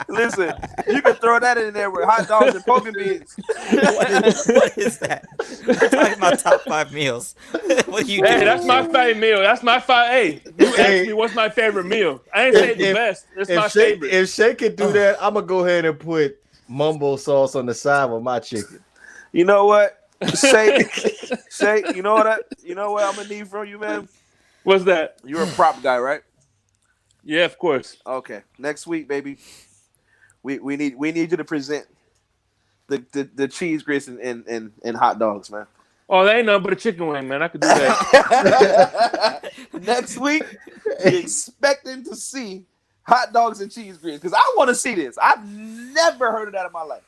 D: listen, you can throw that in there with hot dogs and poking beans.
C: What is that? We're talking about top 5 meals. What do you do?
G: Hey, that's my favorite meal. That's my Hey, you asked me what's my favorite meal. I ain't saying the best. It's my favorite.
B: If Shake could do that, I'm gonna go ahead and put mumbo sauce on the side of my chicken.
D: You know what? Say, you know what? I'm gonna need from you, man.
G: What's that?
D: You're a prop guy, right?
G: Yeah, of course.
D: Okay. Next week, baby. We need you to present the cheese grits and hot dogs, man.
G: Oh, that ain't nothing but a chicken wing, man. I could do that.
D: Next week, be expecting to see hot dogs and cheese grits because I want to see this. I've never heard of that in my life.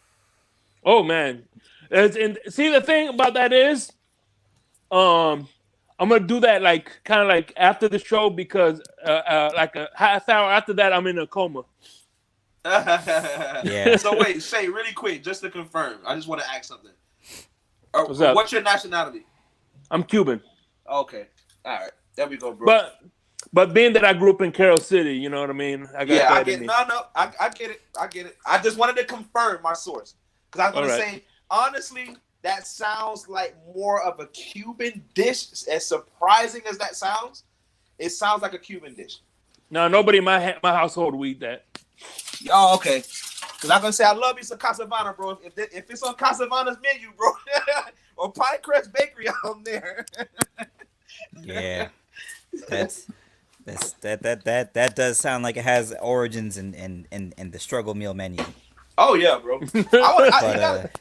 G: Oh man. And see, the thing about that is, I'm gonna do that kind of like after the show because like a half hour after that I'm in a coma.
C: Yeah.
F: So wait, Shay, really quick, just to confirm, I just want to ask something.
G: What's up?
F: What's your nationality?
G: I'm Cuban.
F: Okay, all right, there we go, bro.
G: But being that I grew up in Carroll City, you know what I mean. I
F: get it. I get it. I get it. I just wanted to confirm my source because I was going to say honestly, that sounds like more of a Cuban dish. As surprising as that sounds, it sounds like a Cuban dish.
G: No, nobody in my household would eat that.
F: Oh, okay. Because I'm gonna say I love me some Casavana, bro. If it's on Casavana's menu, bro, or Pinecrest Bakery, I'm there.
C: Yeah. That does sound like it has origins in the struggle meal menu.
F: Oh yeah, bro.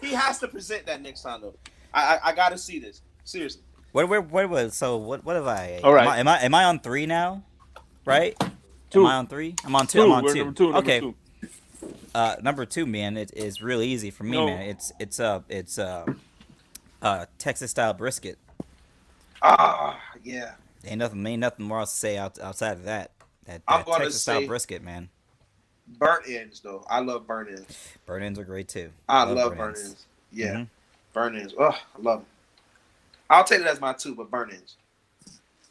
F: He has to present that next time though. I gotta see this seriously.
C: What have I?
G: All right.
C: Am I on 3 now? Right?
G: 2.
C: Am I on 3? I'm on 2. I'm on
G: We're
C: 2.
G: number 2.
C: Okay.
G: Number 2.
C: Number 2, man. It is really easy for me, man. It's Texas style brisket.
F: Yeah.
C: Ain't nothing more else to say outside of that. That
F: I'm gonna
C: Texas style
F: say-
C: brisket, man.
F: Burnt ends though. I love burnt ends.
C: Burnt ends are great too.
F: I love burnt ends. Yeah.
C: Mhm.
F: Burnt ends. Oh, I love them. I'll take it as my 2, but burnt ends.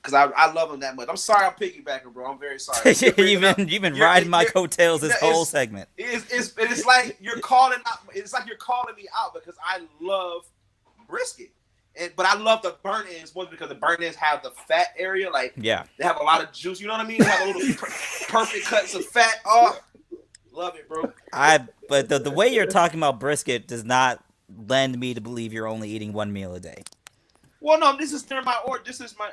F: Because I love them that much. I'm sorry I'm piggybacking, bro. I'm very sorry.
C: You've been riding my coattails this whole segment.
F: It's like you're calling out. It's like you're calling me out because I love brisket, but I love the burnt ends more because the burnt ends have the fat area. Like
C: Yeah.
F: they have a lot of juice. You know what I mean? They have a little perfect cuts of fat. Oh, love it, bro.
C: But the way you're talking about brisket does not lend me to believe you're only eating 1 meal a day.
F: Well, no, this is during my order.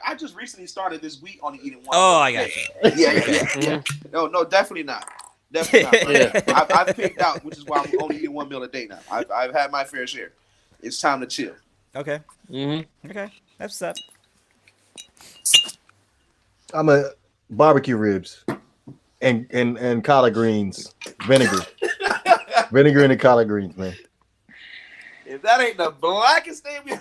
F: I just recently started this week on eating 1.
C: Oh, I got you.
F: Yeah. No, definitely not. Definitely not. Bro. I've picked out, which is why I'm only eating 1 meal a day now. I've had my fair share. It's time to chill.
C: Okay.
G: Mm-hmm.
C: Okay. That's up.
B: I'm a barbecue ribs and collard greens, vinegar and the collard greens, man.
F: If that ain't the blackest thing we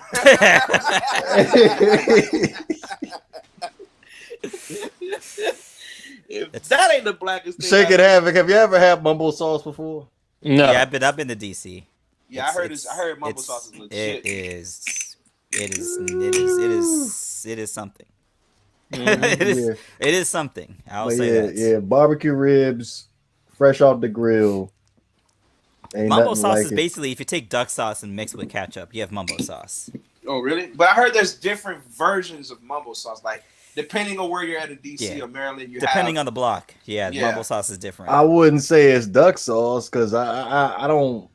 F: If that ain't the blackest thing.
B: Shake it, have you ever had mumbo sauce before?
G: No.
C: Yeah, I've been to DC.
F: Yeah, I heard mumbo sauce is legit.
C: It is It is something.
G: Mhm.
B: Yeah,
C: It is something. I'll
B: but
C: say
B: yeah,
C: that.
B: yeah, barbecue ribs, fresh off the grill, ain't
C: Mumbo
B: nothing
C: sauce
B: like
C: is
B: it.
C: basically if you take duck sauce and mix it with ketchup, you have mumbo sauce.
F: Oh, really? But I heard there's different versions of mumbo sauce. Like depending on where you're at in DC
C: Yeah.
F: or Maryland, you
C: Depending
F: have
C: on the block. Yeah, mumbo
F: yeah.
C: sauce is different.
B: I wouldn't say it's duck sauce because I don't.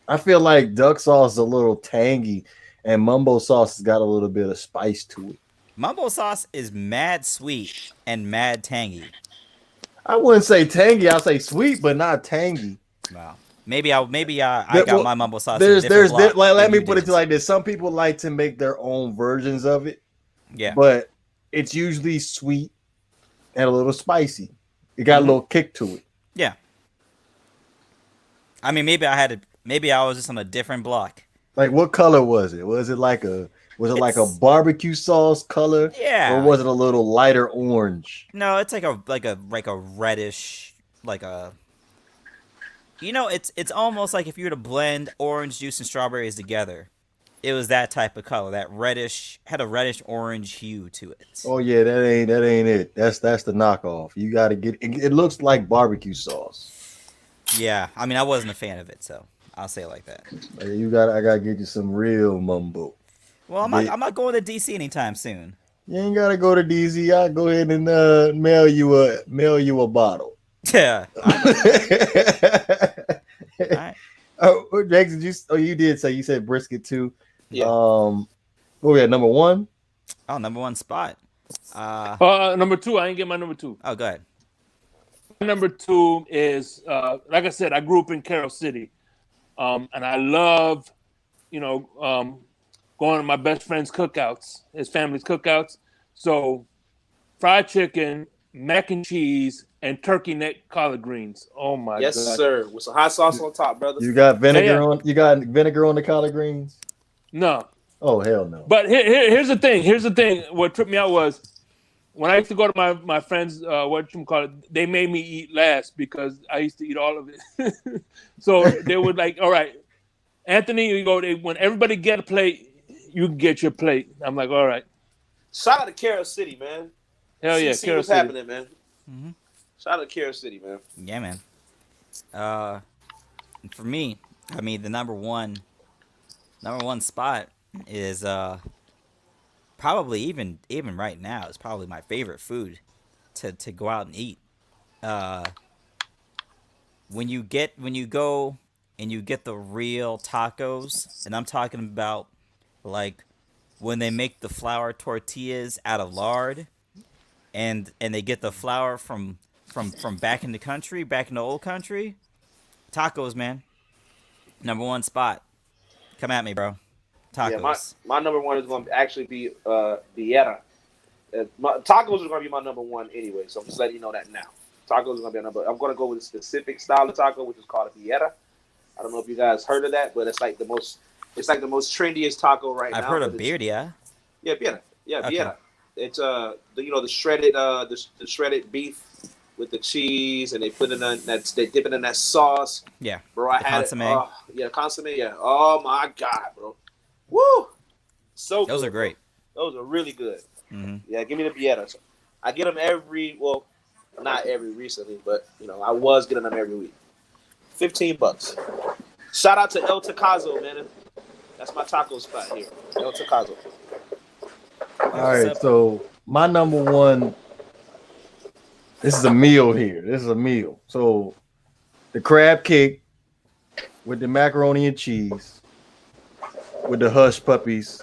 B: I feel like duck sauce is a little tangy, and mumbo sauce has got a little bit of spice to it.
C: Mumbo sauce is mad sweet and mad tangy.
B: I wouldn't say tangy. I'll say sweet, but not tangy.
C: Wow. Maybe I
B: That,
C: got
B: well,
C: my mumbo sauce in a different
B: there,
C: block
B: like, let
C: than
B: me
C: you
B: put it
C: did.
B: to like this. Some people like to make their own versions of it,
C: Yeah.
B: but it's usually sweet and a little spicy. It got a little kick to it.
C: Yeah. I mean, maybe I was just on a different block.
B: Like, what color was it? Was it like a
C: It's
B: barbecue sauce color, or
C: yeah.
B: was it a little lighter orange?
C: No, it's like a reddish like a it's almost like if you were to blend orange juice and strawberries together. It was that type of color. That reddish had a reddish orange hue to it.
B: Oh yeah, that ain't it. That's the knockoff. You got to get it. It looks like barbecue sauce.
C: Yeah, I mean I wasn't a fan of it, so I'll say it like that.
B: I gotta get you some real mumbo.
C: Well, I'm not
B: Get,
C: I'm not going to DC anytime soon.
B: you ain't gotta go to DZ. I'll go ahead and mail you a bottle.
C: Yeah. All right.
B: Oh, Jackson, you did say you said brisket too.
F: Yeah.
B: What we at number one?
C: Oh, number one spot.
G: Number two, I ain't get my number two.
C: Oh, go ahead.
G: Number two is like I said, I grew up in Carroll City, and I love, going to my best friend's cookouts, his family's cookouts. So, fried chicken, mac and cheese, and turkey neck collard greens. Oh my
D: Yes,
G: god!
D: sir. With some hot sauce on top, brother.
B: You got vinegar
G: Yeah.
B: on. You got vinegar on the collard greens.
G: No,
B: Oh hell no!
G: but here's the thing. Here's the thing. What tripped me out was when I used to go to my friends. They made me eat last because I used to eat all of it. So they would like, all right, Anthony, you go. When everybody get a plate, you can get your plate. I'm like, all right.
D: Shout out to Carroll City, man.
G: Hell yeah,
D: See
G: Carroll
D: what's
G: City.
D: happening, man.
C: Mhm.
D: Shout out to Carroll City, man.
C: Yeah, man. For me, I mean the number one spot is probably even right now is probably my favorite food to go out and eat. Uh, when you go and you get the real tacos, and I'm talking about like when they make the flour tortillas out of lard, and they get the flour from back in the country, back in the old country. Tacos, man. Number one spot. Come at me, bro. Tacos.
D: Yeah, my number one is going to actually be Vieta. Tacos are going to be my number one anyway, so I'm just letting you know that now. Tacos is going to be a number. I'm going to go with a specific style of taco, which is called a Vieta. I don't know if you guys heard of that, but it's like the most trendiest taco right now.
C: I've heard of birria.
D: Yeah, Vieta. Yeah,
C: Okay.
D: Vieta. It's the shredded the shredded beef with the cheese, and they put it in that they dip it in that sauce.
C: Yeah.
D: Bro, I
C: The
D: had
C: consomme.
D: it. Oh, yeah, consomme. Yeah. Oh my god, bro. Woo. So
C: Those
D: good,
C: are great.
D: Bro. Those are really good.
C: Hmm.
D: Yeah, give me the Vieta. So I get them not every recently, but I was getting them every week. $15. Shout out to El Tacazo, man. That's my taco spot here. El Tacazo.
B: All right, so my number one. This is a meal here. This is a meal. So the crab cake with the macaroni and cheese, with the hush puppies,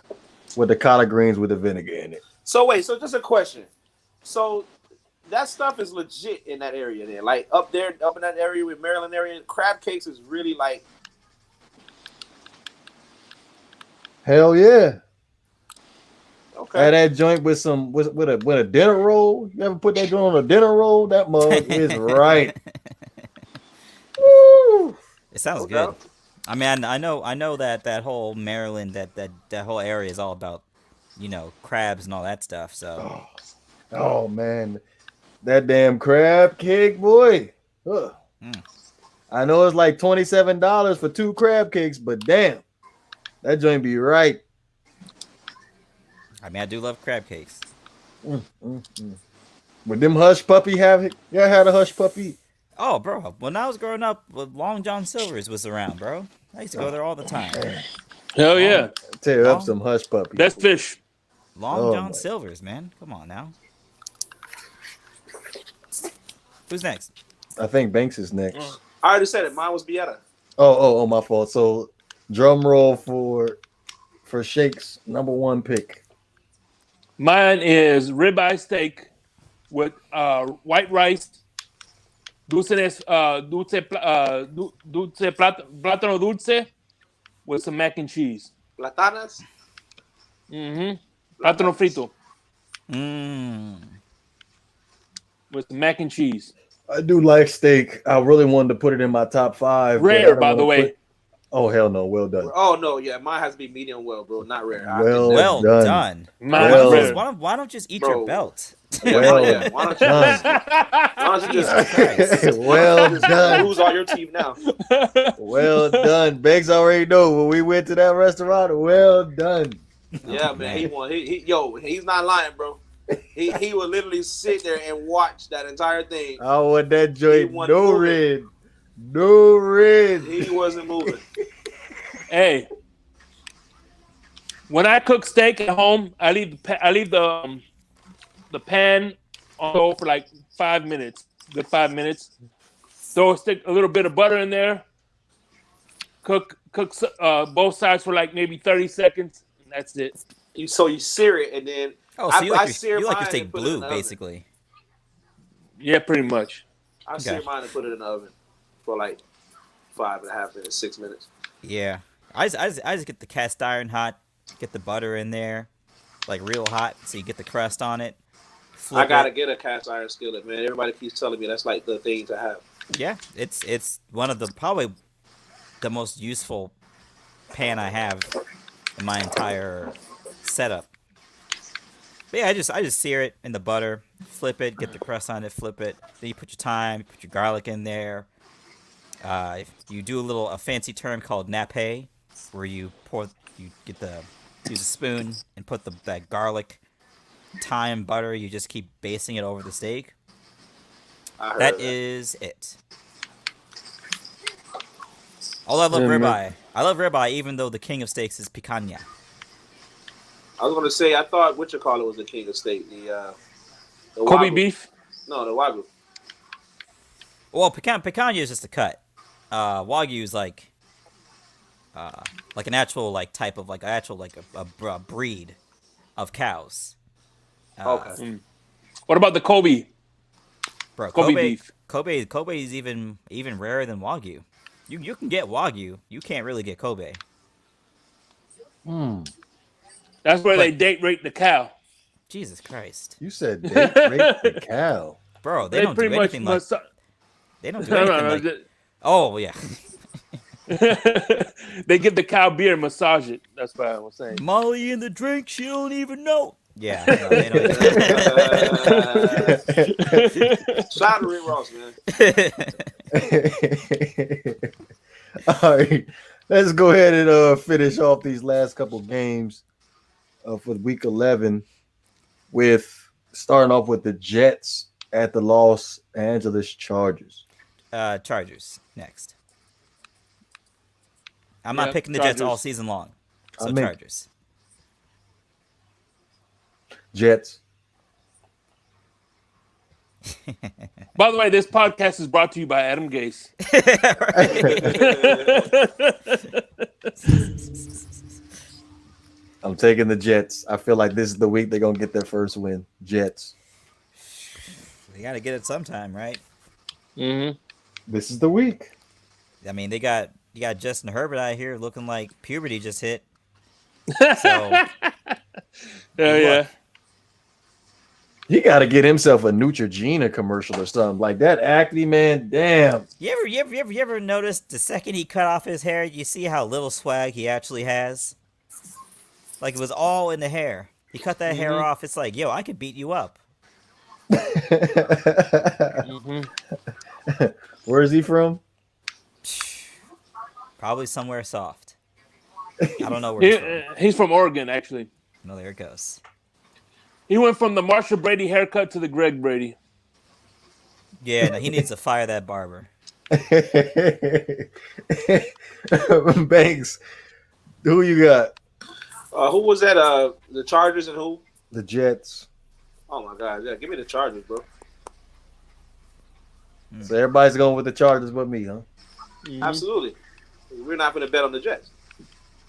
B: with the collard greens with the vinegar in it.
D: So just a question. So that stuff is legit in that area there. Like up in that area with Maryland area, crab cakes is really like
B: Hell yeah!
D: okay.
B: Had that joint with a dinner roll. You ever put that joint on a dinner roll? That mug is right. Woo!
C: It sounds
D: No
C: good.
D: doubt.
C: I mean, I know that whole Maryland, that whole area is all about, crabs and all that stuff. So
B: Oh man, that damn crab cake, boy. Ugh.
C: Mm.
B: I know it's like $27 for 2 crab cakes, but damn, that joint be right.
C: I mean, I do love crab cakes.
B: Would them hush puppy have it? Y'all had a hush puppy?
C: Oh, bro. When I was growing up, Long John Silver's was around, bro. I used to go there all the time.
G: Hell yeah,
B: Tear up
C: Long-
B: some hush puppy.
G: that's fish.
C: Long
B: Oh,
C: John
B: my.
C: Silver's, man. Come on now. Who's next?
B: I think Banks is next.
D: I already said it. Mine was Bietta.
B: Oh, my fault. So drum roll for Shake's number one pick.
G: Mine is ribeye steak with white rice, plátano dulce with some mac and cheese.
D: Platanas.
G: Plátano frito
C: Mmm.
G: with some mac and cheese.
B: I do like steak. I really wanted to put it in my top 5. but I
G: Rare,
B: don't
G: by
B: wanna
G: the way.
B: put- Oh hell no! Well done.
D: Oh no, yeah, mine has to be medium well, bro. Not rare.
B: Well
C: Done.
G: Mine
B: Well
G: is rare.
C: Why don't you just eat
D: Bro.
C: your belt?
B: Well
D: Why don't
B: done.
D: you just
B: Well done.
D: lose all your team now?
B: Well done. Banks already know when we went to that restaurant. Well done.
D: Yeah, man. He won. He's not lying, bro. He would literally sit there and watch that entire thing.
B: I want that joint.
D: He
B: No
D: wasn't
B: red. No red.
D: He wasn't moving.
G: Hey, when I cook steak at home, I leave the pan on low for like 5 minutes. Good 5 minutes. Throw a little bit of butter in there. Cook both sides for like maybe 30 seconds. And that's it.
D: So you sear it and then
C: Oh, so
D: I sear
C: you like your
D: mine
C: steak
D: and put it in
C: blue,
D: the oven.
C: basically.
G: Yeah, pretty much.
D: I sear mine and put it in the oven for like 5.5 minutes, 6 minutes.
C: Yeah. I just get the cast iron hot, get the butter in there, like real hot, so you get the crust on it.
D: I gotta get a cast iron skillet, man. Everybody keeps telling me that's like the thing to have.
C: Yeah, it's one of the probably the most useful pan I have in my entire setup. But yeah, I just sear it in the butter, flip it, get the crust on it, flip it. Then you put your thyme, put your garlic in there. You do a fancy term called nappe, where you use a spoon and put that garlic, thyme, butter. You just keep basting it over the steak. That is it. I love ribeye. I love ribeye, even though the king of steaks is picanha.
D: I was gonna say I thought what you call it was the king of steak. The
G: Kobe
D: Wagyu.
G: beef.
D: No, the Wagyu.
C: Well, picanha is just a cut. Wagyu is like an actual type of a breed of cows.
D: Okay.
G: What about the Kobe?
C: Bro,
G: Kobe beef.
C: Kobe is even rarer than Wagyu. You can get Wagyu. You can't really get Kobe.
G: That's where they date rate the cow.
C: Jesus Christ.
B: You said date rape the cow.
C: Bro, they don't do
G: pretty
C: anything
G: much
C: like... They don't do anything like... Oh, yeah.
G: They give the cow beer and massage it. That's what I was saying.
C: Molly in the drink, she don't even know. Yeah. No, they don't.
D: Shout out to Rick Ross, man.
B: All right. Let's go ahead and finish off these last couple games for week 11 with starting off with the Jets at the Los Angeles Chargers.
C: Chargers next. I'm not picking the Jets all season long. So Chargers.
B: Jets.
G: By the way, this podcast is brought to you by Adam Gase.
B: I'm taking the Jets. I feel like this is the week they're going to get their first win. Jets.
C: They got to get it sometime, right?
G: Mm-hmm.
B: This is the week.
C: I mean, you got Justin Herbert out here looking like puberty just hit. So,
G: yeah.
B: He got to get himself a Neutrogena commercial or something like that. Acne, man, damn.
C: You ever noticed the second he cut off his hair, you see how little swag he actually has? Like it was all in the hair. He cut that hair off. It's like, yo, I could beat you up.
B: Where is he from?
C: Probably somewhere soft. I don't know where he's from.
G: He's from Oregon, actually.
C: No, there it goes.
G: He went from the Marshall Brady haircut to the Greg Brady.
C: Yeah, no, he needs to fire that barber.
B: Banks, who you got?
D: Who was that? The Chargers and who?
B: The Jets.
D: Oh my God! Yeah, give me the Chargers, bro.
B: So everybody's going with the Chargers but me, huh?
G: Mm-hmm.
D: Absolutely. We're not going to bet on the Jets.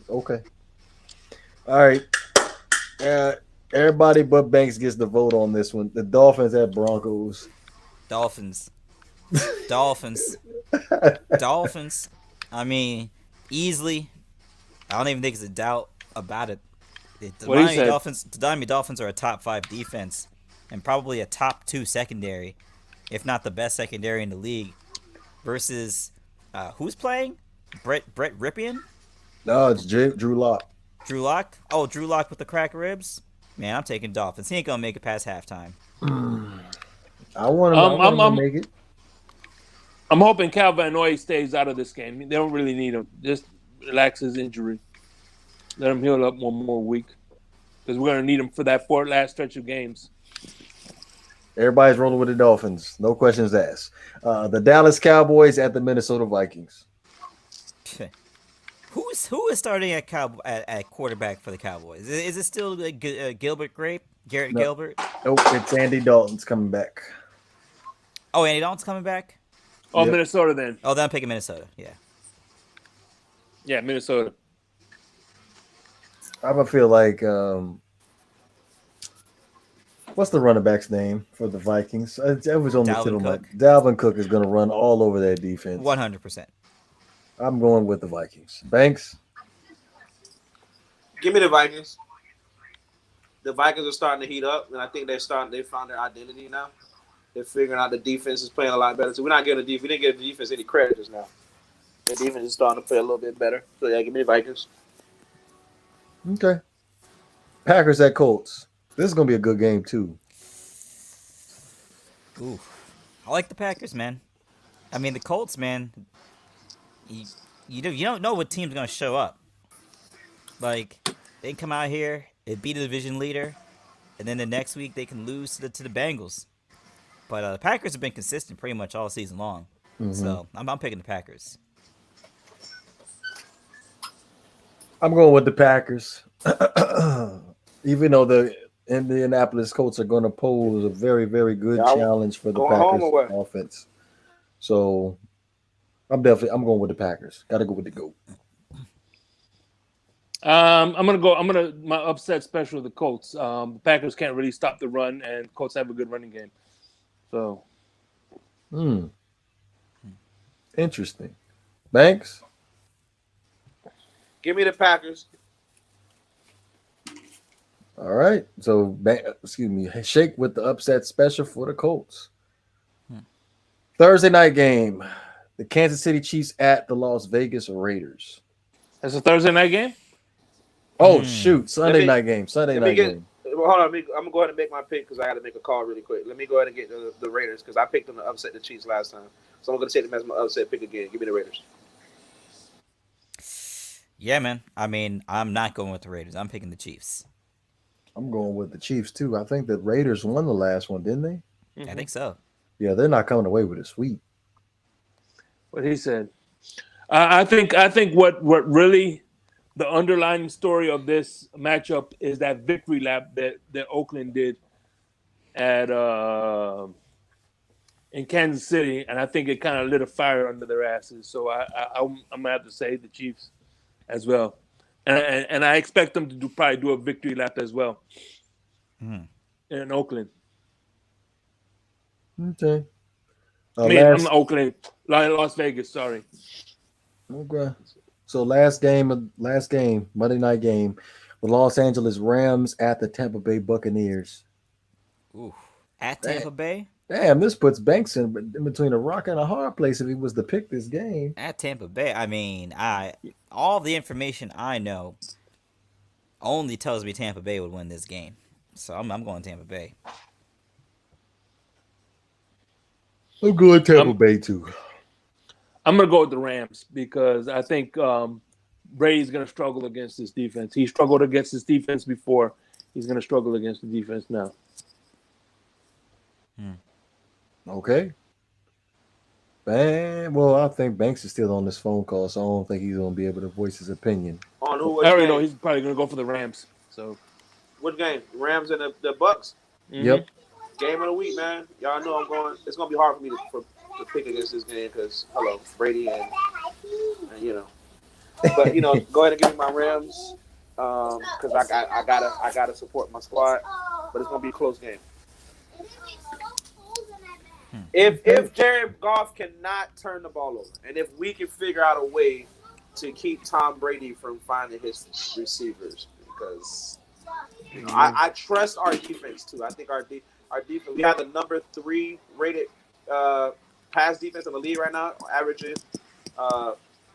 B: Okay. All right. Everybody but Banks gets the vote on this one. The Dolphins at Broncos.
C: Dolphins. I mean, easily. I don't even think it's a doubt about it. The Miami Dolphins are a top 5 defense and probably a top 2 secondary, if not the best secondary in the league. Versus who's playing? Brett Ripien?
B: No, it's Drew Lock.
C: Drew Lock? Oh, Drew Lock with the cracked ribs? Man, I'm taking Dolphins. He ain't gonna make it past halftime.
B: I want him to make it.
G: I'm hoping Cal Van Noy stays out of this game. They don't really need him. Just relax his injury. Let him heal up one more week. Because we're going to need him for that last stretch of games.
B: Everybody's rolling with the Dolphins. No questions asked. The Dallas Cowboys at the Minnesota Vikings.
C: Who is starting at quarterback for the Cowboys? Is it still Gilbert Grape? Garrett Gilbert?
B: Nope, it's Andy Dalton's coming back.
C: Oh, Andy Dalton's coming back?
G: Oh, yep. Minnesota then.
C: Oh, then I'm picking Minnesota. Yeah.
G: Yeah, Minnesota.
B: I would feel like what's the running back's name for the Vikings? It was on the tip of my. Dalvin Cook is going to run all over that defense.
C: 100%.
B: I'm going with the Vikings. Banks?
D: Give me the Vikings. The Vikings are starting to heat up, and I think they found their identity now. They're figuring out the defense is playing a lot better. So we didn't give the defense any credit just now. The defense is starting to play a little bit better. So yeah, give me the Vikings.
B: Okay. Packers at Colts. This is going to be a good game too.
C: Ooh. I like the Packers, man. I mean, the Colts, man. You don't know what team's going to show up. Like, they come out here, they beat a division leader, and then the next week they can lose to the Bengals. But the Packers have been consistent pretty much all season long. Mm-hmm. So I'm picking the Packers.
B: I'm going with the Packers. Even though the Indianapolis Colts are going to pose a very, very good challenge for the Packers offense. So I'm going with the Packers. Got to go with the GOAT.
G: My upset special the Colts. The Packers can't really stop the run, and Colts have a good running game. So,
B: interesting. Banks?
D: Give me the Packers.
B: All right. So, Shake with the upset special for the Colts. Thursday night game. The Kansas City Chiefs at the Las Vegas Raiders.
G: That's a Thursday night game?
B: Oh, shoot. Sunday night game. Hold on.
D: I'm going to go ahead and make my pick because I got to make a call really quick. Let me go ahead and get the Raiders because I picked them to upset the Chiefs last time. So I'm going to take them as my upset pick again. Give me the Raiders.
C: Yeah, man. I mean, I'm not going with the Raiders. I'm picking the Chiefs.
B: I'm going with the Chiefs, too. I think the Raiders won the last one, didn't they?
C: Mm-hmm. I think so.
B: Yeah, they're not coming away with a sweep.
G: What he said. I think what really the underlying story of this matchup is that victory lap that Oakland did at in Kansas City, and I think it kind of lit a fire under their asses. So I'm gonna have to say the Chiefs as well, and I expect them to probably do a victory lap as well in Oakland.
B: Okay.
G: I'm Oakland, Las Vegas. Sorry.
B: Okay. So last game, Monday night game, the Los Angeles Rams at the Tampa Bay Buccaneers.
C: Ooh, at Tampa Bay?
B: Damn, this puts Banks in between a rock and a hard place if he was to pick this game.
C: At Tampa Bay, I mean, all the information I know only tells me Tampa Bay would win this game. So I'm going Tampa Bay.
B: I'm going Tampa Bay too.
G: I'm going to go with the Rams because I think Brady's going to struggle against this defense. He struggled against this defense before. he's going to struggle against the defense now.
B: Okay. Well, I think Banks is still on this phone call, so I don't think he's going to be able to voice his opinion.
D: On who?
G: I already know he's probably going to go for the Rams. So,
D: What game? Rams and the Bucks.
B: Yep.
D: Game of the week, man. Y'all know I'm going. It's going to be hard for me to pick against this game because Brady and you know. But you know, go ahead and give me my Rams because I gotta support my squad. But it's going to be a close game. If Jared Goff cannot turn the ball over, and if we can figure out a way to keep Tom Brady from finding his receivers, because you know, I trust our defense too. I think our defense. We have the number 3 rated pass defense in the league right now, averaging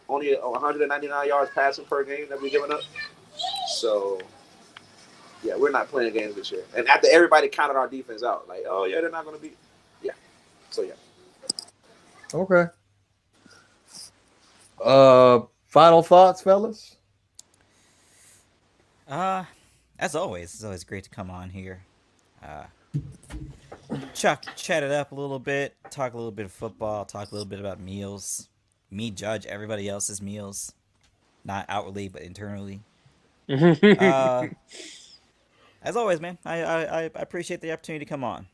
D: only 199 yards passing per game that we're giving up. So yeah, we're not playing games this year. And after everybody counted our defense out, like, oh yeah, they're not going to be. Yeah. So yeah.
B: Okay. Final thoughts, fellas?
C: As always, it's always great to come on here. Chat it up a little bit, talk a little bit of football, talk a little bit about meals. Me judge everybody else's meals, not outwardly but internally. As always, man, I appreciate the opportunity to come on.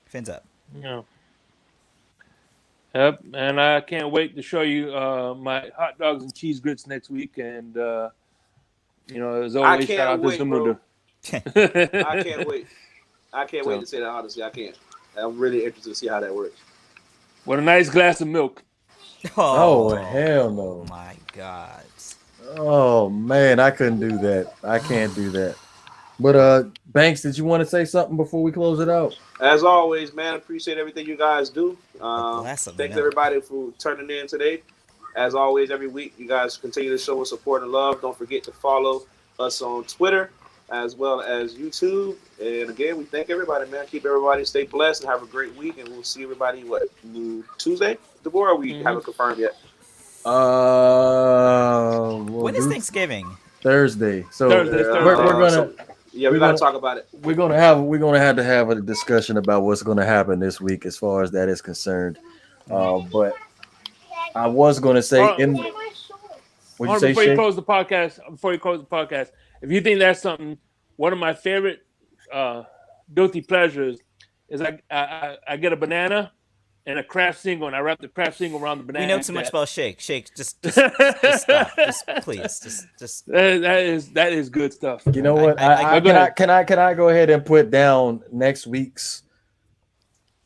C: Fins up.
G: Yeah. Yep, and I can't wait to show you my hot dogs and cheese grits next week. And you know, as always, shout out to Zamuda.
D: I can't wait. I can't wait to say that honestly. I can't. I'm really interested to see how that works.
G: With a nice glass of milk.
B: Oh hell no!
C: Oh my God.
B: Oh man, I couldn't do that. I can't do that. But Banks, did you want to say something before we close it out?
D: As always, man, appreciate everything you guys do.
C: Thanks
D: everybody for turning in today. As always, every week, you guys continue to show us support and love. Don't forget to follow us on Twitter as well as YouTube. And again, we thank everybody, man. Keep everybody stay blessed and have a great week. And we'll see everybody, Tuesday? Deborah, we haven't confirmed yet.
C: When is Thanksgiving?
B: Thursday. So
G: Thursday.
B: we're gonna.
D: We gotta talk about it.
B: We're gonna have to have a discussion about what's gonna happen this week as far as that is concerned. But I was gonna say
G: before you close the podcast, if you think that's something, one of my favorite guilty pleasures is I get a banana and a Kraft single, and I wrap the Kraft single around the banana.
C: We know too much about Shake. Just stop. Please.
G: That is good stuff.
B: You know what? Can I go ahead and put down next week's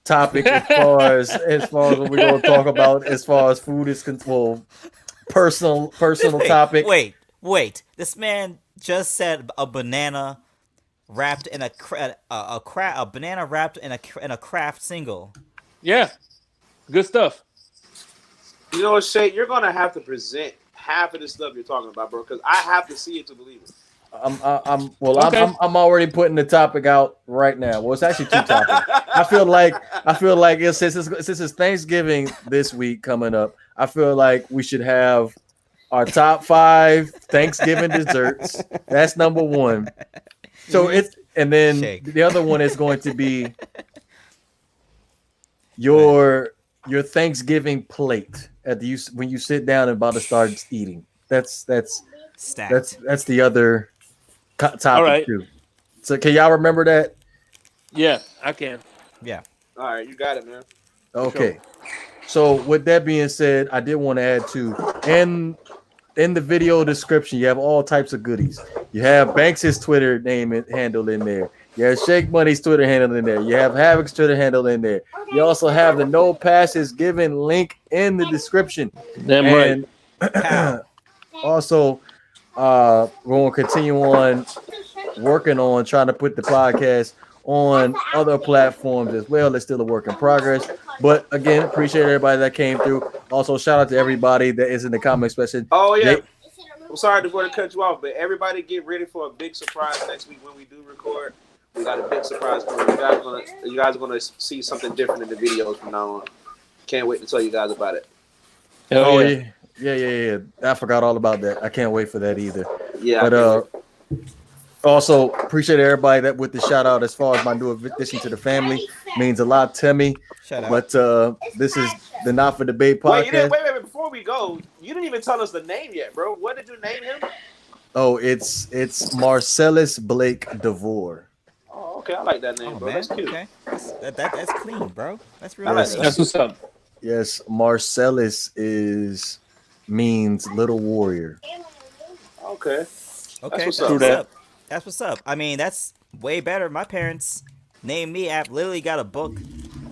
B: topic as far as what we're going to talk about as far as food is concerned? Personal topic.
C: Wait. This man just said a banana wrapped in a banana wrapped in a Kraft single.
G: Yeah, good stuff.
D: You know what, Shay? You're gonna have to present half of the stuff you're talking about, bro, because I have to see it to believe it.
B: I'm already putting the topic out right now. Well, it's actually 2 topics. I feel like since it's Thanksgiving this week coming up, I feel like we should have our top 5 Thanksgiving desserts. That's number 1. So and then the other one is going to be your Thanksgiving plate when you sit down and about to start eating. That's the other topic. All right. Too. So can y'all remember that?
G: Yeah, I can.
C: Yeah.
D: All right, you got it, man.
B: Okay. Sure. So with that being said, I did want to add too, in the video description, you have all types of goodies. You have Banks's Twitter name and handle in there. You have Shake Money's Twitter handle in there. You have Havoc's Twitter handle in there. You also have the No Passes Given link in the description.
G: Damn
B: right. Also, we're going to continue on working on trying to put the podcast on other platforms as well. It's still a work in progress. But again, appreciate everybody that came through. Also, shout out to everybody that is in the comment section.
D: Oh, yeah. I'm sorry to cut you off, but everybody get ready for a big surprise next week when we do record. We got a big surprise for you. You guys are gonna see something different in the videos from now on. Can't wait to tell you guys about it.
B: Yeah. I forgot all about that. I can't wait for that either.
D: Yeah.
B: But Also, appreciate everybody that with the shout out as far as my new addition to the family means a lot to me.
C: Shout out.
B: But this is the Not for Debate
D: Wait, you didn't,
B: podcast.
D: wait. Before we go, you didn't even tell us the name yet, bro. What did you name him?
B: Oh, it's Marcellus Blake DeVore.
D: Oh, okay. I like that name,
C: Oh,
D: bro.
C: man.
D: That's cute.
C: Okay. That's clean, bro. That's real
D: I like
C: nice.
D: that.
G: That's what's up.
B: Yes, Marcellus means little warrior.
D: Okay.
C: Okay,
D: what's
C: that's
D: up.
C: what's up. That's what's up. I mean, that's way better. My parents named me. I've literally got a book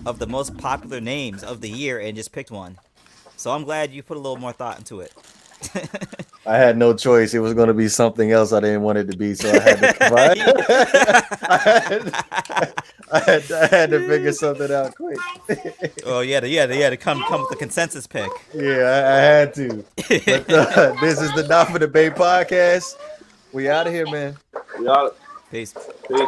C: of the most popular names of the year and just picked one. So I'm glad you put a little more thought into it.
B: I had no choice. It was going to be something else I didn't want it to be, so I had to provide. I had to figure something out quick.
C: Oh, you had to come with a consensus pick.
B: Yeah, I had to. But this is the Not for Debate podcast. We out of here, man.
D: Y'all.
C: Peace.
D: Peace.